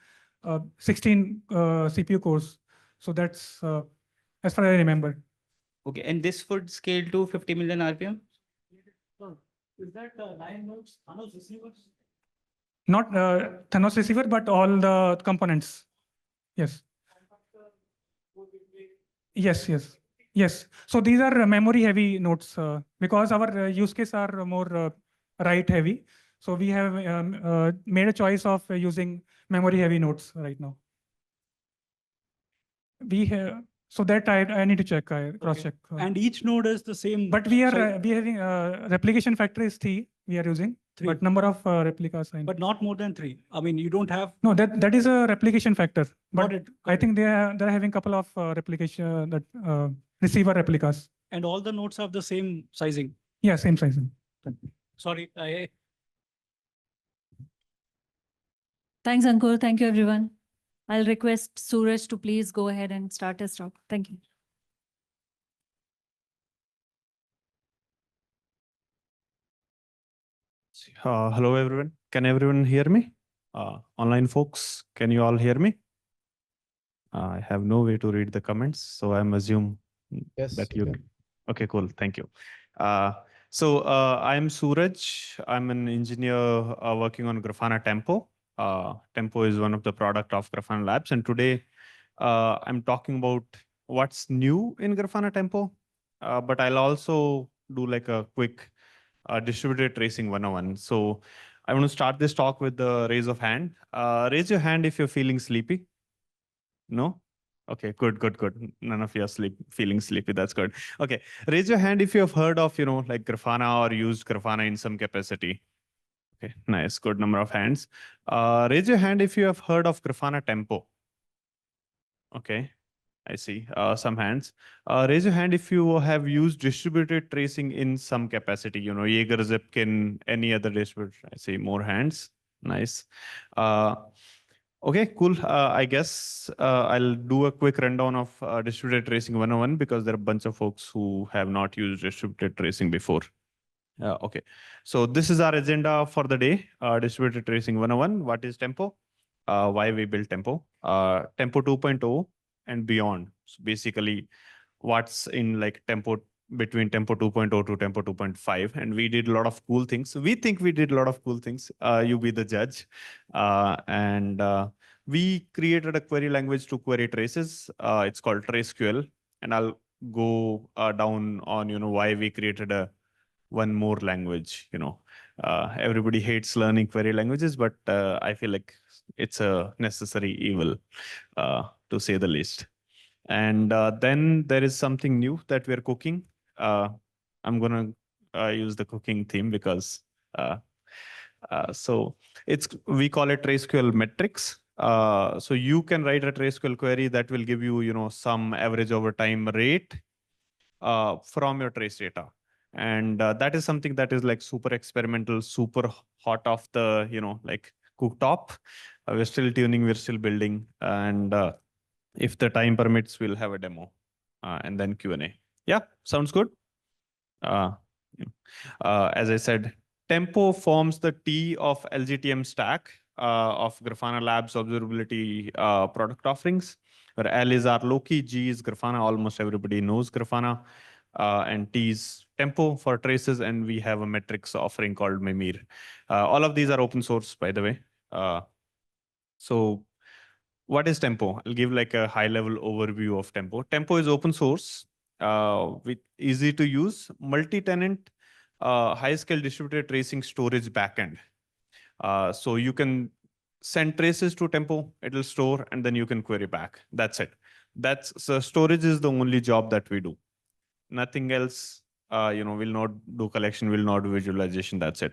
16 CPU cores. So that's as far as I remember. Okay, and this would scale to 50 million RPM? Is that 9 nodes Thanos receivers? Not Thanos receiver, but all the components. Yes. Yes. So these are memory heavy nodes because our use case are more write heavy. So we have made a choice of using memory heavy nodes right now. We have, so that I need to check, I cross check. And each node is the same. But we are we having replication factor is 3 we are using, 3. But number of replicas. But not more than 3. I mean, you don't have. No, that is a replication factor. But Got I think they're having a couple of replication that receiver replicas. And all the nodes have the same sizing. Yeah, same sizing. Sorry. Thanks, Ankur. Thank you, everyone. I'll request Suraj to please go ahead and start his talk. Thank you. Hello, everyone. Can everyone hear me? Online folks, can you all hear me? I have no way to read the comments, so I'm assume that you. Okay, cool. Thank you. So I'm Suraj. I'm an engineer working on Grafana Tempo. Tempo is one of the product of Grafana Labs, and today I'm talking about what's new in Grafana Tempo, but I'll also do like a quick distributed tracing 101. So I want to start this talk with the raise of hand. Raise your hand if you're feeling sleepy. No? Okay, good. None of you are feeling sleepy. That's good. Okay, raise your hand if you have heard of, like Grafana or used Grafana in some capacity. Okay, nice, good number of hands. Raise your hand if you have heard of Grafana Tempo. Okay, I see some hands. Raise your hand if you have used distributed tracing in some capacity, Jaeger, Zipkin, any other distributed. I see more hands. Nice. Okay, cool. I guess I'll do a quick rundown of distributed tracing 101 because there are a bunch of folks who have not used distributed tracing before. Okay, so this is our agenda for the day. Distributed tracing 101. What is Tempo? Why we built Tempo? Tempo 2.0 and beyond. So basically, what's in like Tempo between Tempo 2.0 to Tempo 2.5, and we did a lot of cool things. We think we did a lot of cool things. You be the judge. And we created a query language to query traces. It's called TraceQL, and I'll go down on why we created one more language. Everybody hates learning query languages, but I feel like it's a necessary evil, to say the least. And then there is something new that we're cooking. I'm gonna use the cooking theme because so we call it TraceQL metrics. So you can write a TraceQL query that will give you some average over time rate from your trace data. And that is something that is like super experimental, super hot off the like cooktop. We're still tuning, we're still building, and if the time permits, we'll have a demo and then Q&A. Yeah, sounds good. As I said, Tempo forms the T of LGTM stack of Grafana Labs observability product offerings, where L is our Loki, G is Grafana. Almost everybody knows Grafana. And T is Tempo for traces, and we have a metrics offering called Mimir. All of these are open source, by the way. So what is Tempo? I'll give like a high-level overview of Tempo. Tempo is open source, with easy to use, multi-tenant, high-scale distributed tracing storage backend. So you can send traces to Tempo, it'll store, and then you can query back. That's it. So storage is the only job that we do. Nothing else. Will not do collection, will not do visualization. That's it.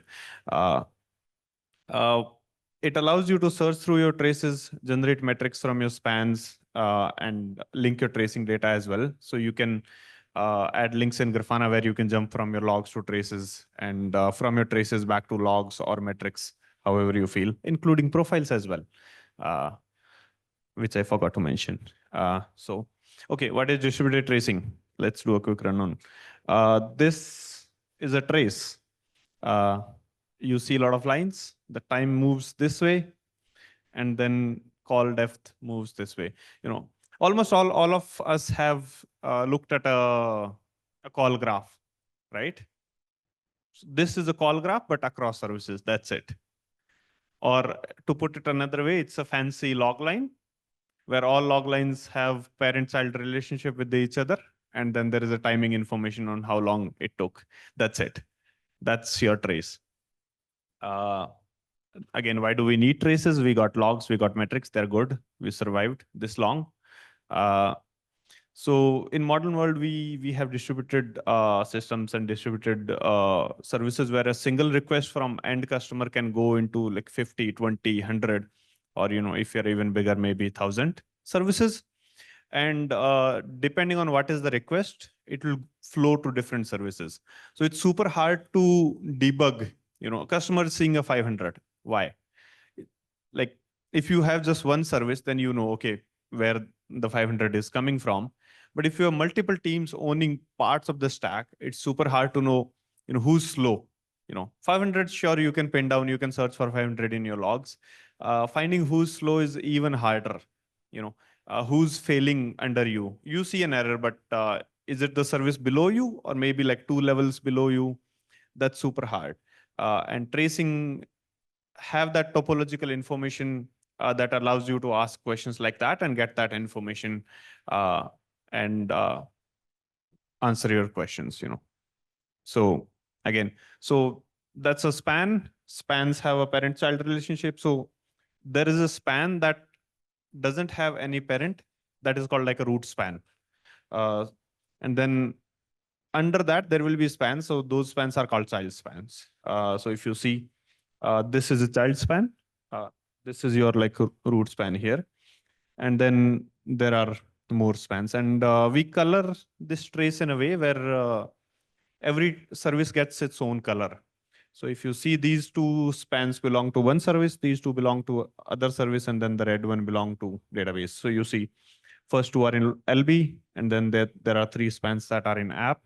It allows you to search through your traces, generate metrics from your spans, and link your tracing data as well. So you can add links in Grafana where you can jump from your logs to traces, and from your traces back to logs or metrics, however you feel, including profiles as well, which I forgot to mention. Okay, what is distributed tracing? Let's do a quick run on. This is a trace. You see a lot of lines. The time moves this way, and then call depth moves this way. Almost all of us have looked at a call graph, right? So this is a call graph, but across services. That's it. Or to put it another way, it's a fancy log line where all log lines have parent-child relationship with each other, and then there is a timing information on how long it took. That's it. That's your trace. Again, why do we need traces? We got logs, we got metrics, they're good. We survived this long. So in modern world, we have distributed systems and distributed services where a single request from end customer can go into like 50, 20, 100, or if you're even bigger, maybe 1,000 services. And depending on what is the request, it will flow to different services. So it's super hard to debug. A customer is seeing a 500. Why? Like if you have just one service, then okay, where the 500 is coming from. But if you have multiple teams owning parts of the stack, it's super hard to know, who's slow. 500, sure, you can pin down, you can search for 500 in your logs. Finding who's slow is even harder. Who's failing under you. You see an error, but is it the service below you or maybe like 2 levels below you? That's super hard. And tracing have that topological information that allows you to ask questions like that and get that information and answer your questions. So again, so that's a span. Spans have a parent-child relationship. So there is a span that doesn't have any parent. That is called like a root span. And then under that, there will be spans. So those spans are called child spans. So if you see, this is a child span. This is your like root span here. And then there are more spans. And we color this trace in a way where every service gets its own color. So if you see these two spans belong to one service, these two belong to other service, and then the red one belong to database. So you see first two are in LB, and then there are 3 spans that are in app.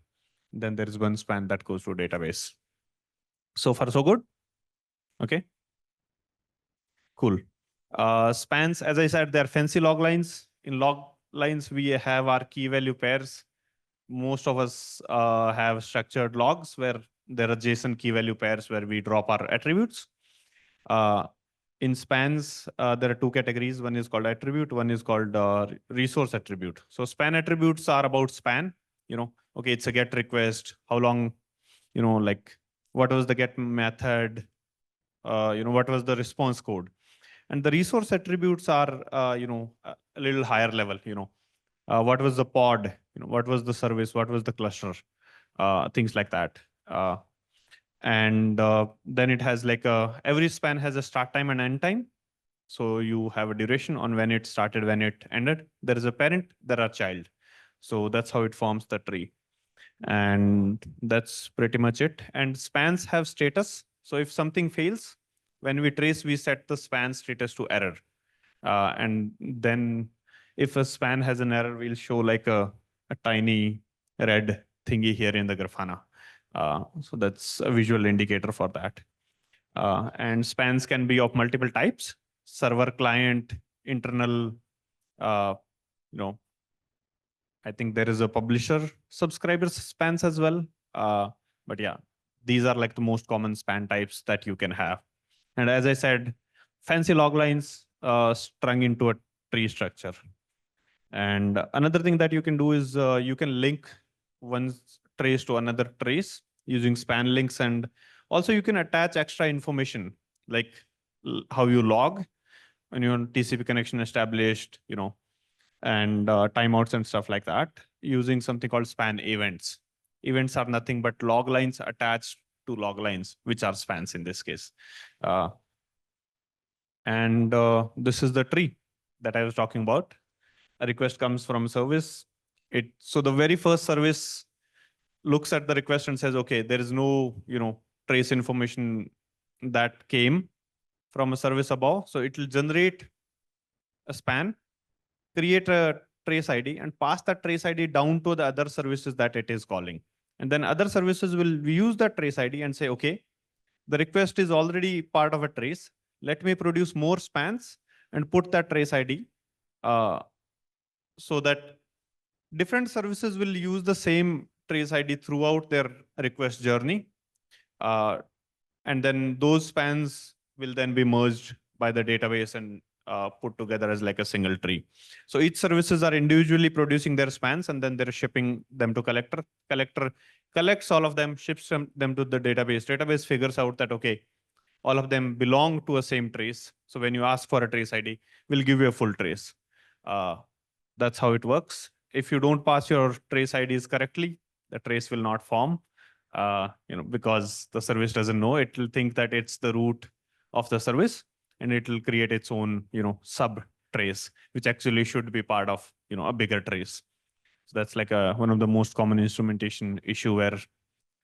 Then there is one span that goes to database. So far, so good. Okay. Cool. Spans, as I said, they're fancy log lines. In log lines, we have our key value pairs. Most of us have structured logs where there are JSON key value pairs where we drop our attributes. In spans, there are two categories. One is called attribute, one is called resource attribute. So span attributes are about span. Okay, it's a get request. How long, like what was the get method? What was the response code? And the resource attributes are, a little higher level. What was the pod? What was the service? What was the cluster? Things like that. And then it has like every span has a start time and end time. So you have a duration on when it started, when it ended. There is a parent, there are child. So that's how it forms the tree. And that's pretty much it. And spans have status. So if something fails, when we trace, we set the span status to error. And then if a span has an error, we'll show like a tiny red thingy here in the Grafana. So that's a visual indicator for that. And spans can be of multiple types: server, client, internal. I think there is a publisher subscriber spans as well. But yeah, these are like the most common span types that you can have. And as I said, fancy log lines strung into a tree structure. And another thing that you can do is you can link one trace to another trace using span links. And also you can attach extra information like how you log when your TCP connection established, and timeouts and stuff like that using something called span events. Events are nothing but log lines attached to log lines, which are spans in this case. And this is the tree that I was talking about. A request comes from service. So the very first service looks at the request and says, okay, there is no, trace information that came from a service above. So it will generate a span, create a trace ID, and pass that trace ID down to the other services that it is calling. And then other services will use that trace ID and say, okay, the request is already part of a trace. Let me produce more spans and put that trace ID so that different services will use the same trace ID throughout their request journey. And then those spans will then be merged by the database and put together as like a single tree. So each services are individually producing their spans and then they're shipping them to collector. Collector collects all of them, ships them to the database. Database figures out that, okay, all of them belong to a same trace. So when you ask for a trace ID, we'll give you a full trace. That's how it works. If you don't pass your trace IDs correctly, the trace will not form. Because the service doesn't know, it will think that it's the root of the service, and it will create its own, sub trace, which actually should be part of, a bigger trace. So that's like one of the most common instrumentation issue where,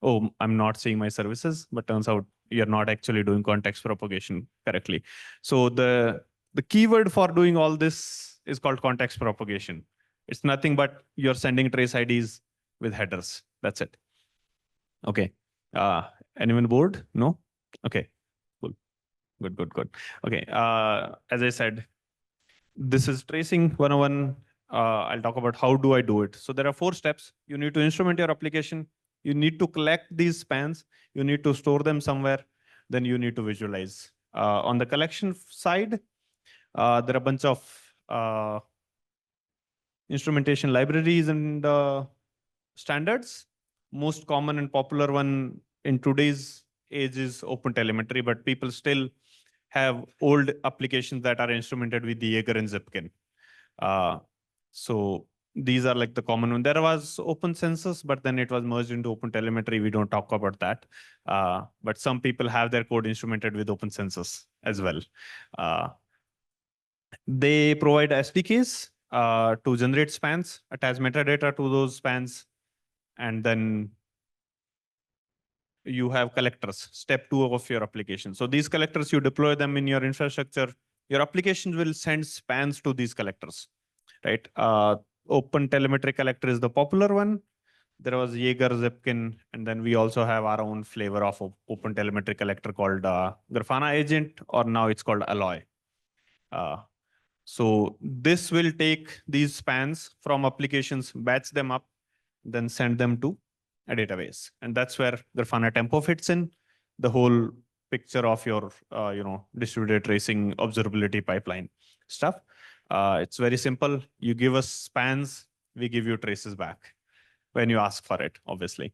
oh, I'm not seeing my services, but turns out you're not actually doing context propagation correctly. So the keyword for doing all this is called context propagation. It's nothing but you're sending trace IDs with headers. That's it. Okay. Anyone bored? No? Okay. Cool. Good. Okay. As I said, this is tracing 101. I'll talk about how do I do it. So there are 4 steps. You need to instrument your application. You need to collect these spans. You need to store them somewhere. Then you need to visualize. On the collection side, there are a bunch of instrumentation libraries and standards. Most common and popular one in today's age is OpenTelemetry, but people still have old applications that are instrumented with the Jaeger and Zipkin. So these are like the common one. There was OpenCensus, but then it was merged into OpenTelemetry. We don't talk about that. But some people have their code instrumented with OpenCensus as well. They provide SDKs to generate spans, attach metadata to those spans, and then you have collectors, step 2 of your application. So these collectors, you deploy them in your infrastructure. Your application will send spans to these collectors, right? OpenTelemetry collector is the popular one. there was Jaeger, Zipkin, and then we also have our own flavor of open telemetry collector called Grafana agent, or now it's called Alloy. So this will take these spans from applications, batch them up, then send them to a database. And that's where Grafana Tempo fits in the whole picture of your distributed tracing observability pipeline stuff. It's very simple. You give us spans, we give you traces back when you ask for it, obviously.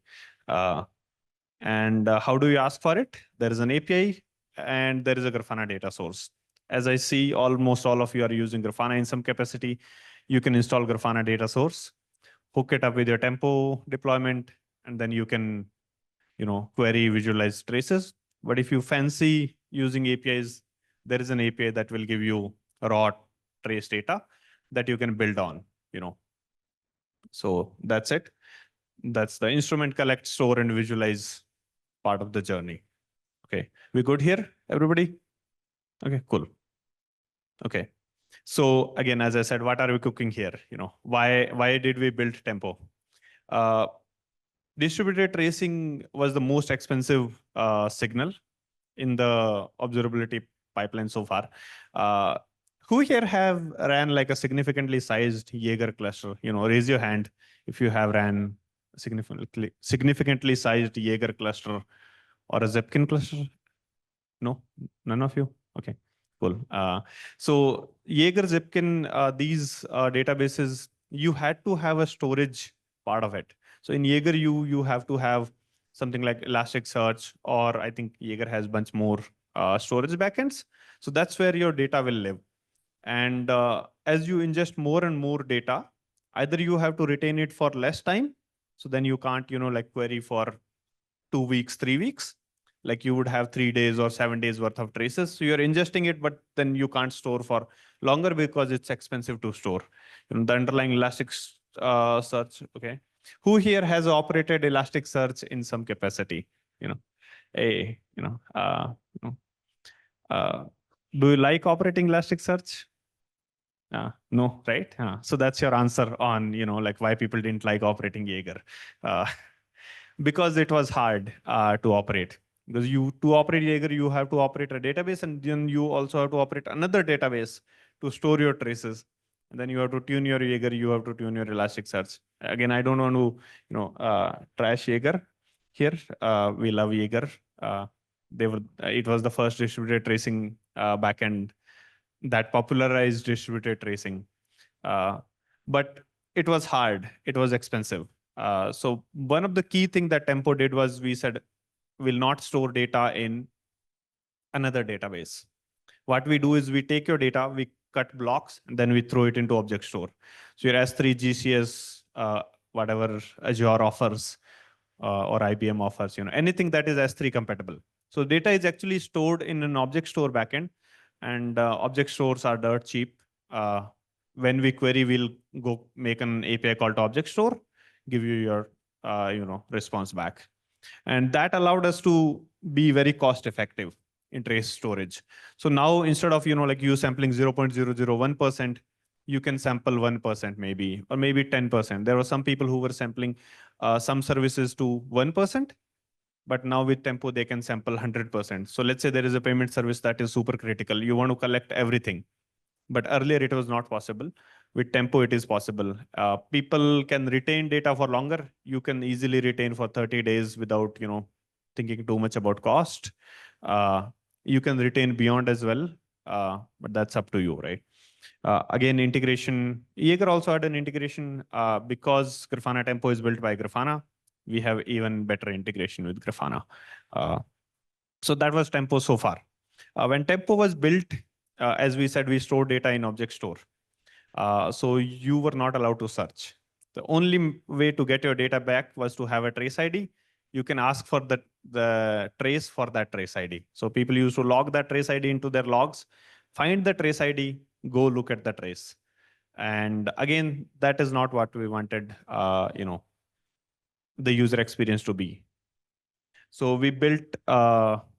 And how do you ask for it? There is an API and there is a Grafana data source. As I see, almost all of you are using Grafana in some capacity. You can install Grafana data source, hook it up with your Tempo deployment, and then you can query, visualize traces. But if you fancy using APIs, there is an API that will give you raw trace data that you can build on. So that's it. That's the instrument collect, store, and visualize part of the journey. Okay, we good here, everybody? Okay, cool. Okay, so again, as I said, what are we cooking here? Why did we build Tempo? Distributed tracing was the most expensive signal in the observability pipeline so far. Who here have ran like a significantly sized Jaeger cluster? Raise your hand if you have ran significantly sized Jaeger cluster or a Zipkin cluster. No, none of you. Okay, cool. So Jaeger, Zipkin, these databases, you had to have a storage part of it. So in Jaeger, you have to have something like Elasticsearch, or I think Jaeger has bunch more storage backends. So that's where your data will live. And as you ingest more and more data, either you have to retain it for less time, so then you can't, like query for 2 weeks, 3 weeks, like you would have 3 days or 7 days worth of traces. So you're ingesting it, but then you can't store for longer because it's expensive to store. The underlying Elasticsearch, okay. Who here has operated Elasticsearch in some capacity? Hey, do you like operating Elasticsearch? No, right? So that's your answer on, like why people didn't like operating Jaeger. Because it was hard to operate. Because to operate Jaeger, you have to operate a database, and then you also have to operate another database to store your traces. And then you have to tune your Jaeger, you have to tune your Elasticsearch. Again, I don't want to, trash Jaeger here. We love Jaeger. It was the first distributed tracing backend that popularized distributed tracing. But it was hard, it was expensive. So one of the key things that Tempo did was we said, we'll not store data in another database. What we do is we take your data, we cut blocks, and then we throw it into object store. So your S3, GCS, whatever Azure offers or IBM offers, anything that is S3 compatible. So data is actually stored in an object store backend, and object stores are dirt cheap. When we query, we'll go make an API call to object store, give you your response back. And that allowed us to be very cost effective in trace storage. So now instead of like you sampling 0.001%, you can sample 1% maybe, or maybe 10%. There were some people who were sampling some services to 1%, but now with Tempo, they can sample 100%. So let's say there is a payment service that is super critical. You want to collect everything. But earlier it was not possible. With Tempo, it is possible. People can retain data for longer. You can easily retain for 30 days without thinking too much about cost. You can retain beyond as well, but that's up to you, right? Again, integration. Jaeger also had an integration because Grafana Tempo is built by Grafana. We have even better integration with Grafana. So that was Tempo so far. When Tempo was built, as we said, we store data in object store. So you were not allowed to search. The only way to get your data back was to have a trace ID. You can ask for the trace for that trace ID. So people used to log that trace ID into their logs, find the trace ID, go look at the trace. And again, that is not what we wanted, the user experience to be. So we built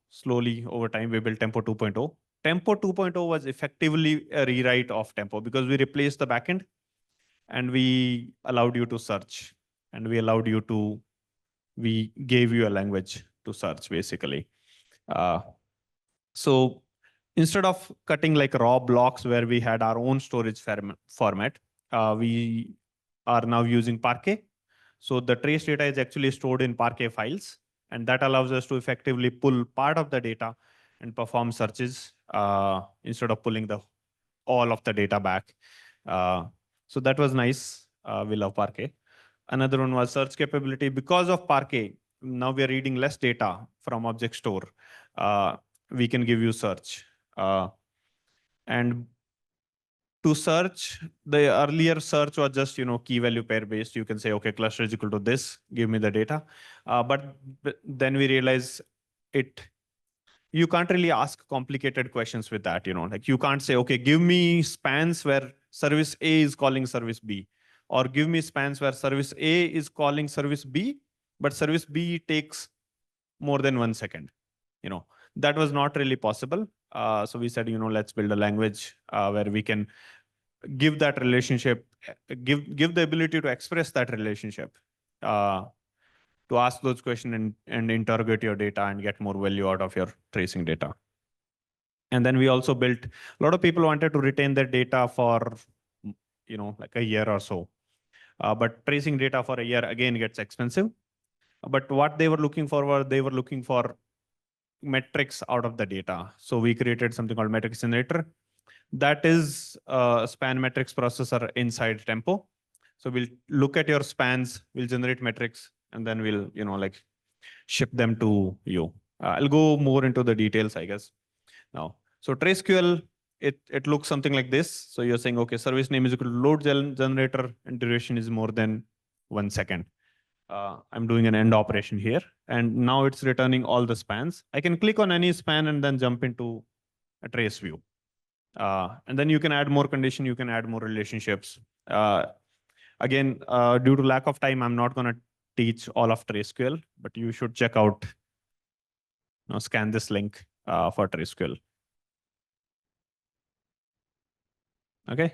slowly over time, we built Tempo 2.0. Tempo 2.0 was effectively a rewrite of Tempo because we replaced the backend and we allowed you to search. and we gave you a language to search basically. So instead of cutting like raw blocks where we had our own storage format, we are now using Parquet. So the trace data is actually stored in Parquet files, and that allows us to effectively pull part of the data and perform searches instead of pulling all of the data back. So that was nice. We love Parquet. Another one was search capability. Because of Parquet, now we are reading less data from object store. We can give you search. And to search, the earlier search was just key value pair based. You can say, okay, cluster is equal to this, give me the data. But then we realize you can't really ask complicated questions with that. Like you can't say, okay, give me spans where service A is calling service B, or give me spans where service A is calling service B, but service B takes more than 1 second. That was not really possible. So we said, let's build a language where we can give that relationship, give the ability to express that relationship, to ask those questions and interrogate your data and get more value out of your tracing data. And then we also built, a lot of people wanted to retain their data for, like a year or so. But tracing data for a year again gets expensive. But what they were looking for they were looking for metrics out of the data. So we created something called metrics generator. That is a span metrics processor inside Tempo. So we'll look at your spans, we'll generate metrics, and then we'll, like ship them to you. I'll go more into the details, I guess, now. So TraceQL, it looks something like this. So you're saying, okay, service name is equal to load generator and duration is more than 1 second. I'm doing an end operation here, and now it's returning all the spans. I can click on any span and then jump into a trace view. And then you can add more condition, you can add more relationships. Again, due to lack of time, I'm not going to teach all of TraceQL, but you should check out, scan this link for TraceQL. Okay.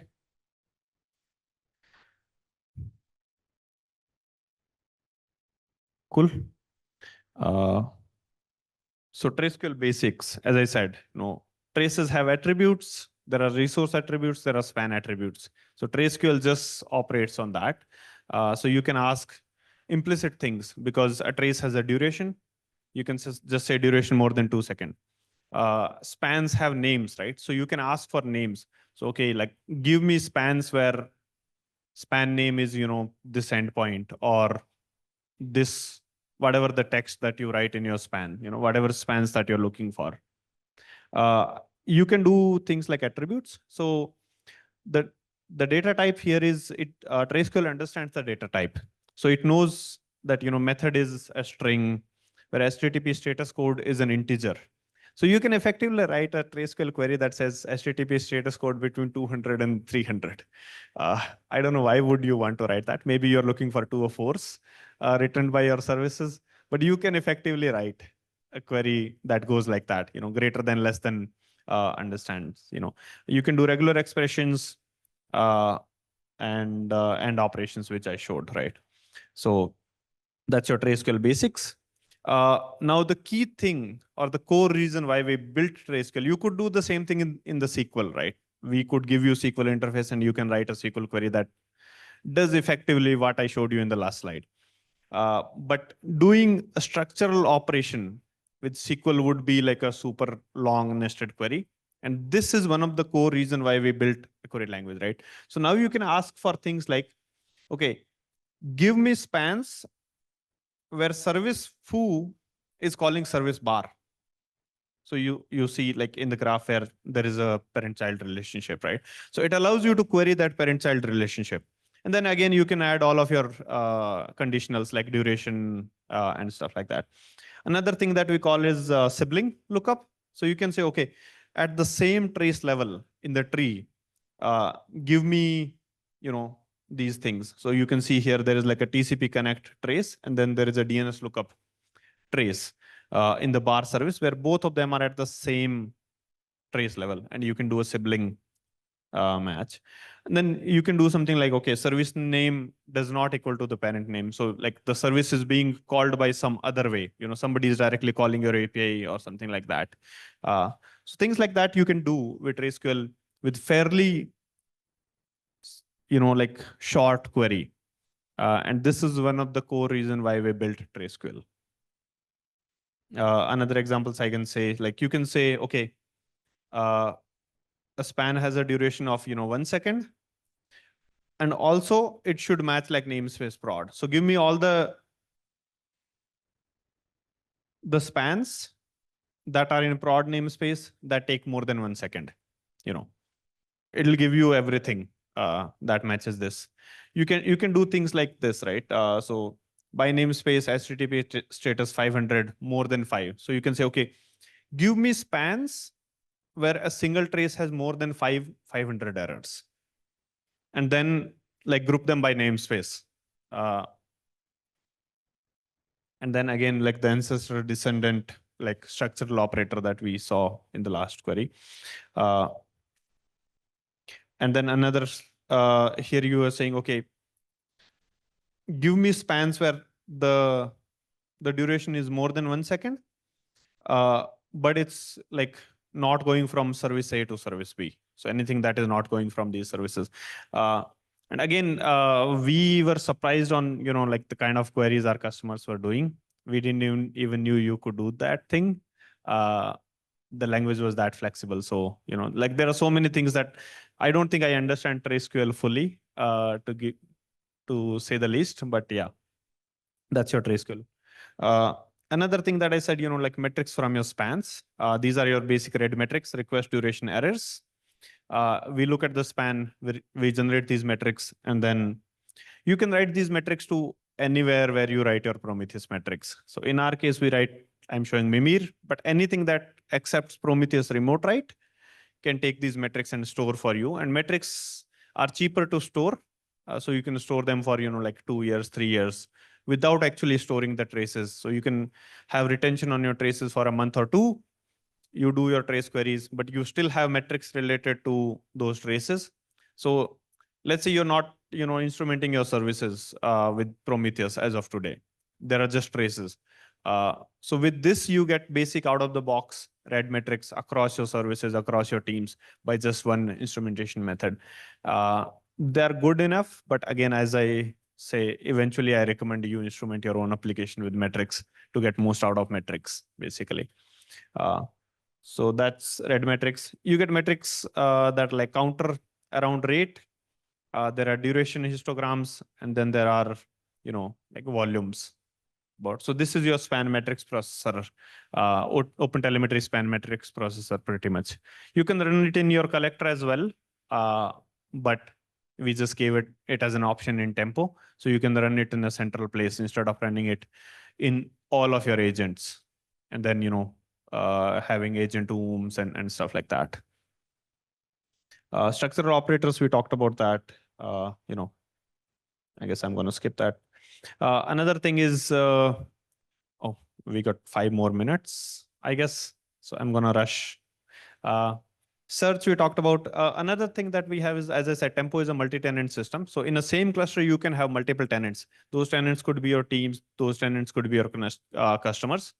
Cool. So TraceQL basics, as I said, traces have attributes. There are resource attributes. There are span attributes. So TraceQL just operates on that. So you can ask implicit things because a trace has a duration. You can just say duration more than 2 seconds. Spans have names, right? So you can ask for names. So, okay, like give me spans where span name is, this endpoint or this, whatever the text that you write in your span, whatever spans that you're looking for. You can do things like attributes. So the data type here is TraceQL understands the data type. So it knows that, method is a string, where HTTP status code is an integer. So you can effectively write a TraceQL query that says HTTP status code between 200 and 300. I don't know why would you want to write that. Maybe you're looking for 204s returned by your services, but you can effectively write a query that goes like that, greater than, less than, understands. You can do regular expressions and operations, which I showed, right? So that's your TraceQL basics. Now the key thing or the core reason why we built TraceQL, you could do the same thing in the SQL, right? We could give you SQL interface and you can write a SQL query that does effectively what I showed you in the last slide. But doing a structural operation with SQL would be like a super long nested query. And this is one of the core reason why we built a query language, right? So now you can ask for things like, okay, give me spans where service foo is calling service bar. So you see like in the graph where there is a parent-child relationship, right? So it allows you to query that parent-child relationship. And then again, you can add all of your conditionals like duration and stuff like that. Another thing that we call is sibling lookup. So you can say, okay, at the same trace level in the tree, give me, these things. So you can see here, there is like a TCP connect trace, and then there is a DNS lookup trace in the bar service where both of them are at the same trace level, and you can do a sibling match. And then you can do something like, okay, service name does not equal to the parent name. So like the service is being called by some other way, somebody is directly calling your API or something like that. So things like that you can do with TraceQL with fairly, like short query. And this is one of the core reason why we built TraceQL. Another examples I can say, like you can say, okay, a span has a duration of 1 second. And also it should match like namespace prod. So give me all the spans that are in prod namespace that take more than 1 second. It'll give you everything that matches this. You can do things like this, right? So by namespace HTTP status 500 more than 5. So you can say, okay, give me spans where a single trace has more than 500 errors. And then like group them by namespace. And then again, like the ancestor descendant, like structural operator that we saw in the last query. And then another, here you are saying, okay, give me spans where the duration is more than 1 second, but it's like not going from service A to service B. So anything that is not going from these services. And again, we were surprised on, like the kind of queries our customers were doing. We didn't even knew you could do that thing. The language was that flexible. So, like there are so many things that I don't think I understand TraceQL fully, to say the least, but yeah, that's your TraceQL. Another thing that I said, like metrics from your spans. These are your basic red metrics, request duration errors. We look at the span, we generate these metrics, and then you can write these metrics to anywhere where you write your Prometheus metrics. So in our case, we write, I'm showing Mimir, but anything that accepts Prometheus remote write can take these metrics and store for you. And metrics are cheaper to store. So you can store them for, like 2 years, 3 years without actually storing the traces. So you can have retention on your traces for a month or 2. You do your trace queries, but you still have metrics related to those traces. So let's say you're not, instrumenting your services with Prometheus as of today. There are just traces. So with this, you get basic out of the box red metrics across your services, across your teams by just one instrumentation method. They're good enough, but again, as I say, eventually I recommend you instrument your own application with metrics to get most out of metrics, basically. So that's red metrics. You get metrics that like counter around rate. There are duration histograms, and then there are, like volumes. So this is your span metrics processor, open telemetry span metrics processor, pretty much. You can run it in your collector as well, but we just gave it as an option in Tempo. So you can run it in a central place instead of running it in all of your agents. And then, having agent rooms and stuff like that. Structural operators, we talked about that. I guess I'm going to skip that. Another thing is, we got 5 more minutes, I guess. So I'm going to rush. Search, we talked about. Another thing that we have is, as I said, Tempo is a multi-tenant system. So in the same cluster, you can have multiple tenants. Those tenants could be your teams. Those tenants could be your customers.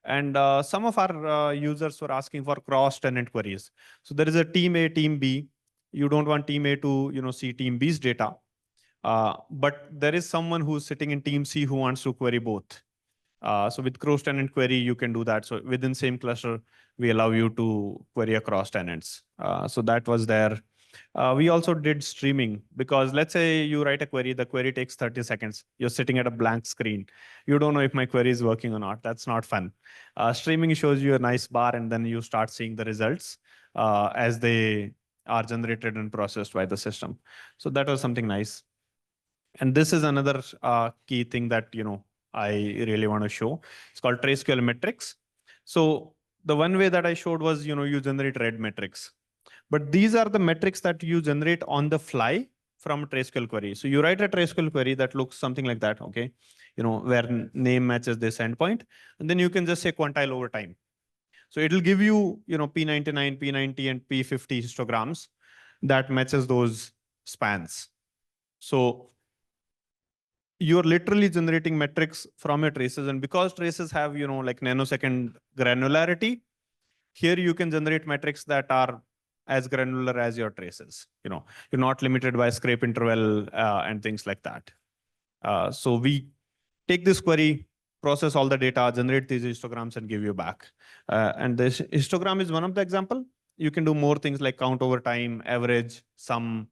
And some of our users were asking for cross-tenant queries. So there is a team A, team B. You don't want team A to see team B's data. But there is someone who's sitting in team C who wants to query both. So with cross-tenant query, you can do that. So within same cluster, we allow you to query across tenants. So that was there. We also did streaming, because let's say you write a query, the query takes 30 seconds. You're sitting at a blank screen. You don't know if my query is working or not. That's not fun. Streaming shows you a nice bar, and then you start seeing the results as they are generated and processed by the system. So that was something nice. And this is another key thing that I really want to show. It's called TraceQL metrics. So the one way that I showed was you generate red metrics. But these are the metrics that you generate on the fly from a TraceQL query. So you write a TraceQL query that looks something like that, okay? Where name matches this endpoint. And then you can just say quantile over time. So it'll give you, P99, P90, and P50 histograms. that matches those spans. So you're literally generating metrics from your traces. And because traces have, like nanosecond granularity, here you can generate metrics that are as granular as your traces. You're not limited by scrape interval and things like that. So we take this query, process all the data, generate these histograms, and give you back. And this histogram is one of the example. You can do more things like count over time, average, sum,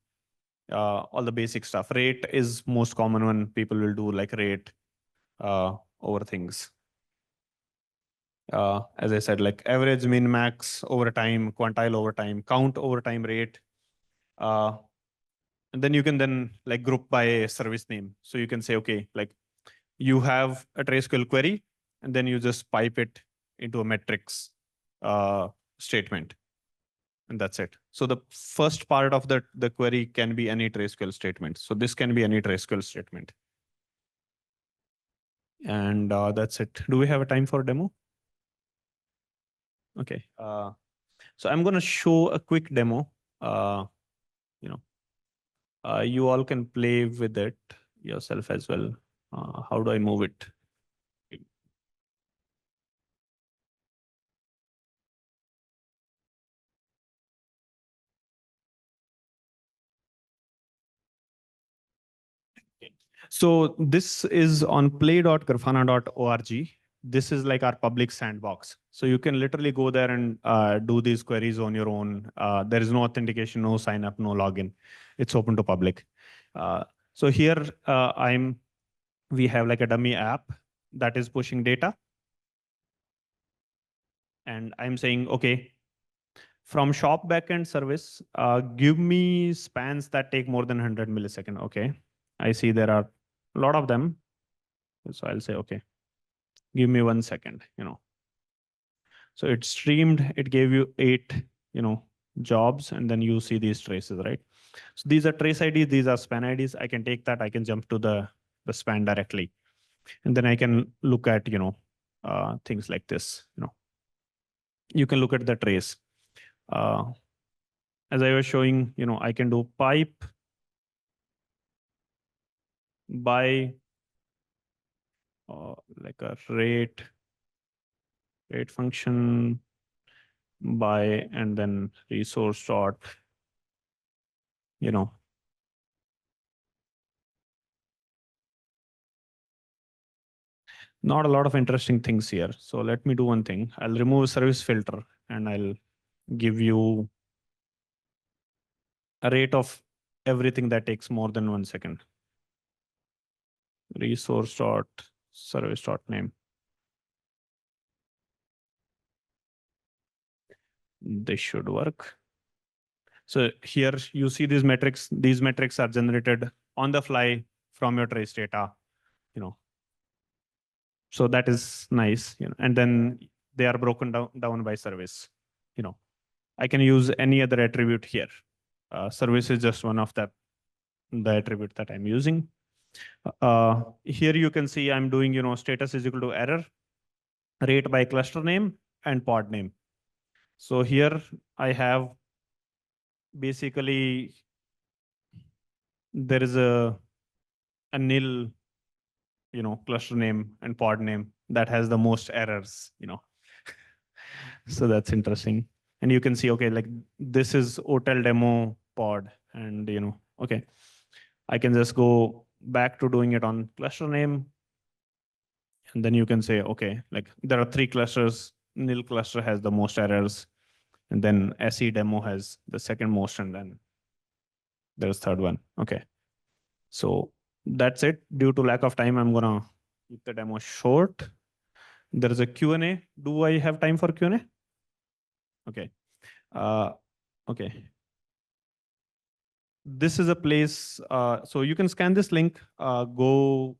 all the basic stuff. Rate is most common one. People will do like rate over things. As I said, like average, min, max over time, quantile over time, count over time, rate. And then you can then like group by a service name. So you can say, okay, like you have a TraceQL query, and then you just pipe it into a metrics statement. And that's it. So the first part of the query can be any TraceQL statement. So this can be any TraceQL statement. And that's it. Do we have a time for a demo? Okay. So I'm going to show a quick demo. You all can play with it yourself as well. How do I move it? So this is on play.grafana.org. This is like our public sandbox. So you can literally go there and do these queries on your own. There is no authentication, no sign up, no login. It's open to public. So here we have like a dummy app that is pushing data. And I'm saying, okay, from shop backend service, give me spans that take more than 100 milliseconds. Okay, I see there are a lot of them. So I'll say, okay, give me 1 second, So it streamed, it gave you 8, jobs, and then you see these traces, right? So these are trace IDs, these are span IDs. I can take that, I can jump to the span directly. And then I can look at, things like this, You can look at the trace. As I was showing, I can do pipe by like a rate function by, and then resource dot, not a lot of interesting things here. So let me do one thing. I'll remove service filter and I'll give you a rate of everything that takes more than 1 second. Resource dot service dot name. This should work. So here you see these metrics. These metrics are generated on the fly from your trace data, So that is nice, and then they are broken down by service. I can use any other attribute here. Service is just one of the attribute that I'm using. Here you can see I'm doing, status is equal to error, rate by cluster name, and pod name. So here I have basically, there is a nil, cluster name and pod name that has the most errors, So that's interesting. And you can see, okay, like this is hotel demo pod, and okay, I can just go back to doing it on cluster name. And then you can say, okay, like there are 3 clusters, nil cluster has the most errors, and then SE demo has the second most, and then there's third one. Okay. So that's it. Due to lack of time, I'm gonna keep the demo short. There's a Q&A. Do I have time for Q&A? Okay. Okay. This is a place, so you can scan this link, go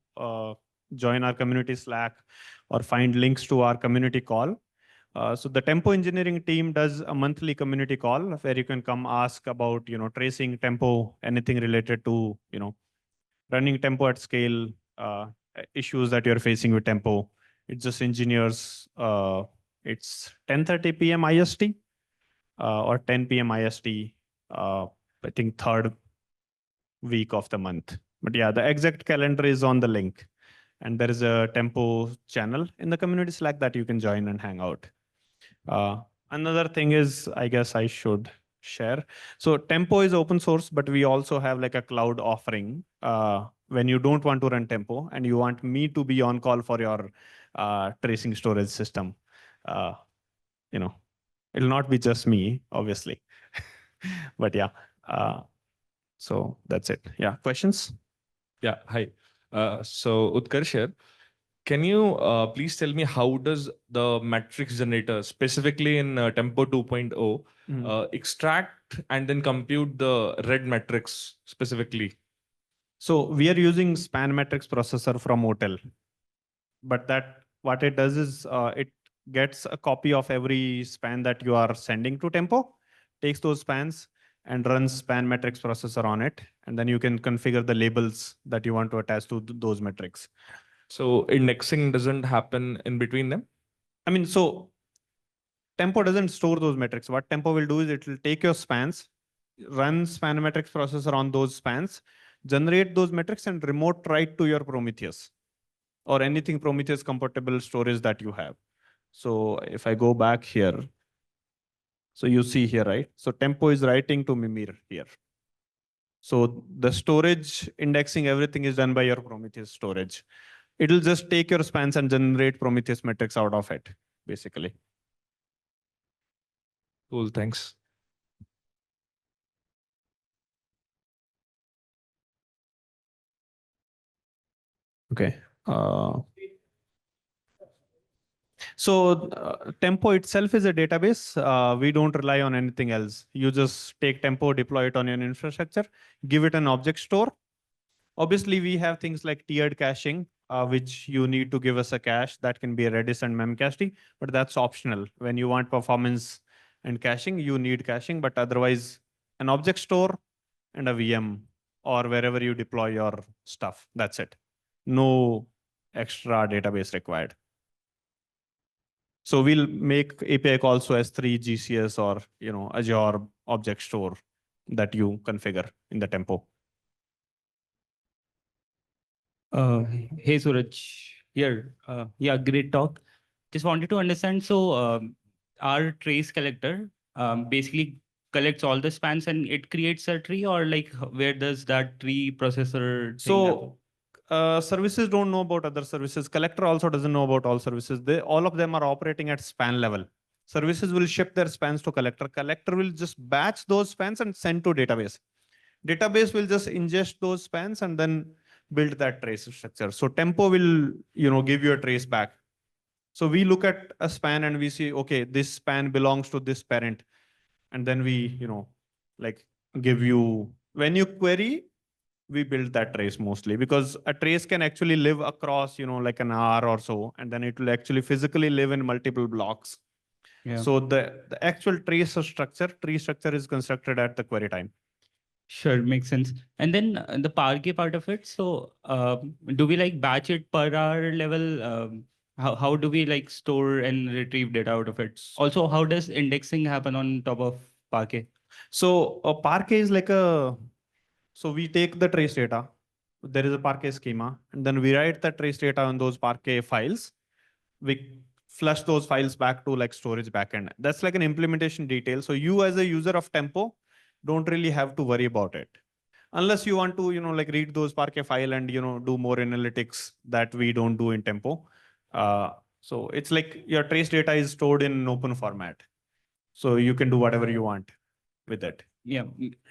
join our community Slack, or find links to our community call. So the Tempo engineering team does a monthly community call where you can come ask about, tracing Tempo, anything related to, running Tempo at scale, issues that you're facing with Tempo. It's just engineers. It's 10:30 p.m. IST or 10 p.m. IST. I think, third week of the month. But yeah, the exact calendar is on the link. And there is a Tempo channel in the community Slack that you can join and hang out. Another thing is, I guess I should share. So Tempo is open source, but we also have like a cloud offering. When you don't want to run Tempo and you want me to be on call for your tracing storage system, it'll not be just me, obviously. But yeah, so that's it. Yeah, questions? Yeah, hi. So Utkarsh here. Can you please tell me how does the matrix generator, specifically in Tempo 2.0, extract and then compute the red matrix specifically? So we are using span matrix processor from Hotel, but that what it does is it gets a copy of every span that you are sending to Tempo, takes those spans and runs span matrix processor on it, and then you can configure the labels that you want to attach to those metrics. So indexing doesn't happen in between them? I mean, so Tempo doesn't store those metrics. What Tempo will do is it will take your spans, run span matrix processor on those spans, generate those metrics and remote write to your Prometheus or anything Prometheus compatible storage that you have. So if I go back here, so you see here, right? So Tempo is writing to Mimir here. So the storage indexing, everything is done by your Prometheus storage. It'll just take your spans and generate Prometheus metrics out of it, basically. Cool, thanks. Okay. So Tempo itself is a database. We don't rely on anything else. You just take Tempo, deploy it on your infrastructure, give it an object store. Obviously, we have things like tiered caching, which you need to give us a cache. That can be a Redis and Memcached, but that's optional. When you want performance and caching, you need caching, but otherwise an object store and a VM or wherever you deploy your stuff. That's it. No extra database required. So we'll make API calls to S3, GCS, or Azure object store that you configure in the Tempo. Hey Suraj, here. Yeah, great talk. Just wanted to understand. So our trace collector basically collects all the spans and it creates a tree, or like where does that tree processor thing happen? So services don't know about other services. Collector also doesn't know about all services. All of them are operating at span level. Services will ship their spans to collector. Collector will just batch those spans and send to database. Database will just ingest those spans and then build that trace structure. So Tempo will give you a trace back. So we look at a span and we see, okay, this span belongs to this parent. And then we, like give you, when you query, we build that trace mostly because a trace can actually live across, like an hour or so, and then it will actually physically live in multiple blocks. Yeah. So the actual tree structure is constructed at the query time. Sure, makes sense. And then the Parquet part of it. So do we like batch it per hour level? How do we like store and retrieve data out of it? Also, how does indexing happen on top of Parquet? So a Parquet is like so we take the trace data. There is a Parquet schema, and then we write the trace data on those Parquet files. We flush those files back to like storage backend. That's like an implementation detail. So you as a user of Tempo don't really have to worry about it. Unless you want to, like read those Parquet file and, do more analytics that we don't do in Tempo. So it's like your trace data is stored in an open format. So you can do whatever you want with it. Yeah,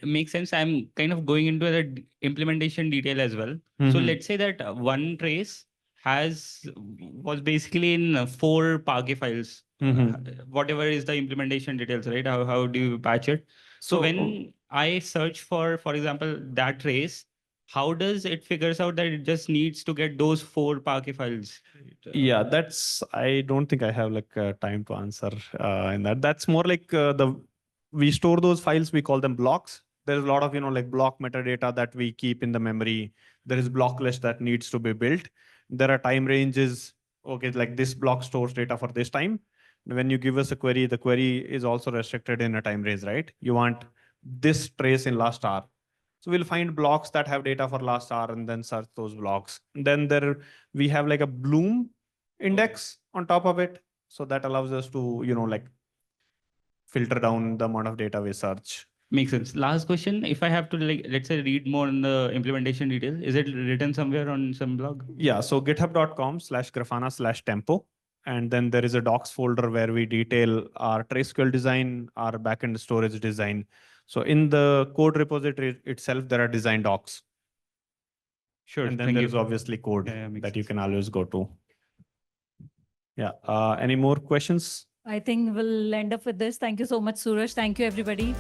makes sense. I'm kind of going into the implementation detail as well. So let's say that one trace was basically in 4 Parquet files. Whatever is the implementation details, right? How do you patch it? So when I search for example, that trace, how does it figures out that it just needs to get those 4 Parquet files? Yeah, I don't think I have like time to answer in that. That's more like we store those files, we call them blocks. There's a lot of, like block metadata that we keep in the memory. There is block list that needs to be built. There are time ranges. Okay, like this block stores data for this time. When you give us a query, the query is also restricted in a time range, right? You want this trace in last hour. So we'll find blocks that have data for last hour and then search those blocks. Then we have like a Bloom index on top of it. So that allows us to, like filter down the amount of data we search. Makes sense. Last question. If I have to, like, let's say, read more on the implementation details, is it written somewhere on some blog? Yeah. So github.com/grafana/tempo. And then there is a docs folder where we detail our TraceQL design, our backend storage design. So in the code repository itself, there are design docs. Sure. And then there is obviously code that you can always go to. Yeah. Any more questions? I think we'll end up with this. Thank you so much, Suraj. Thank you, everybody.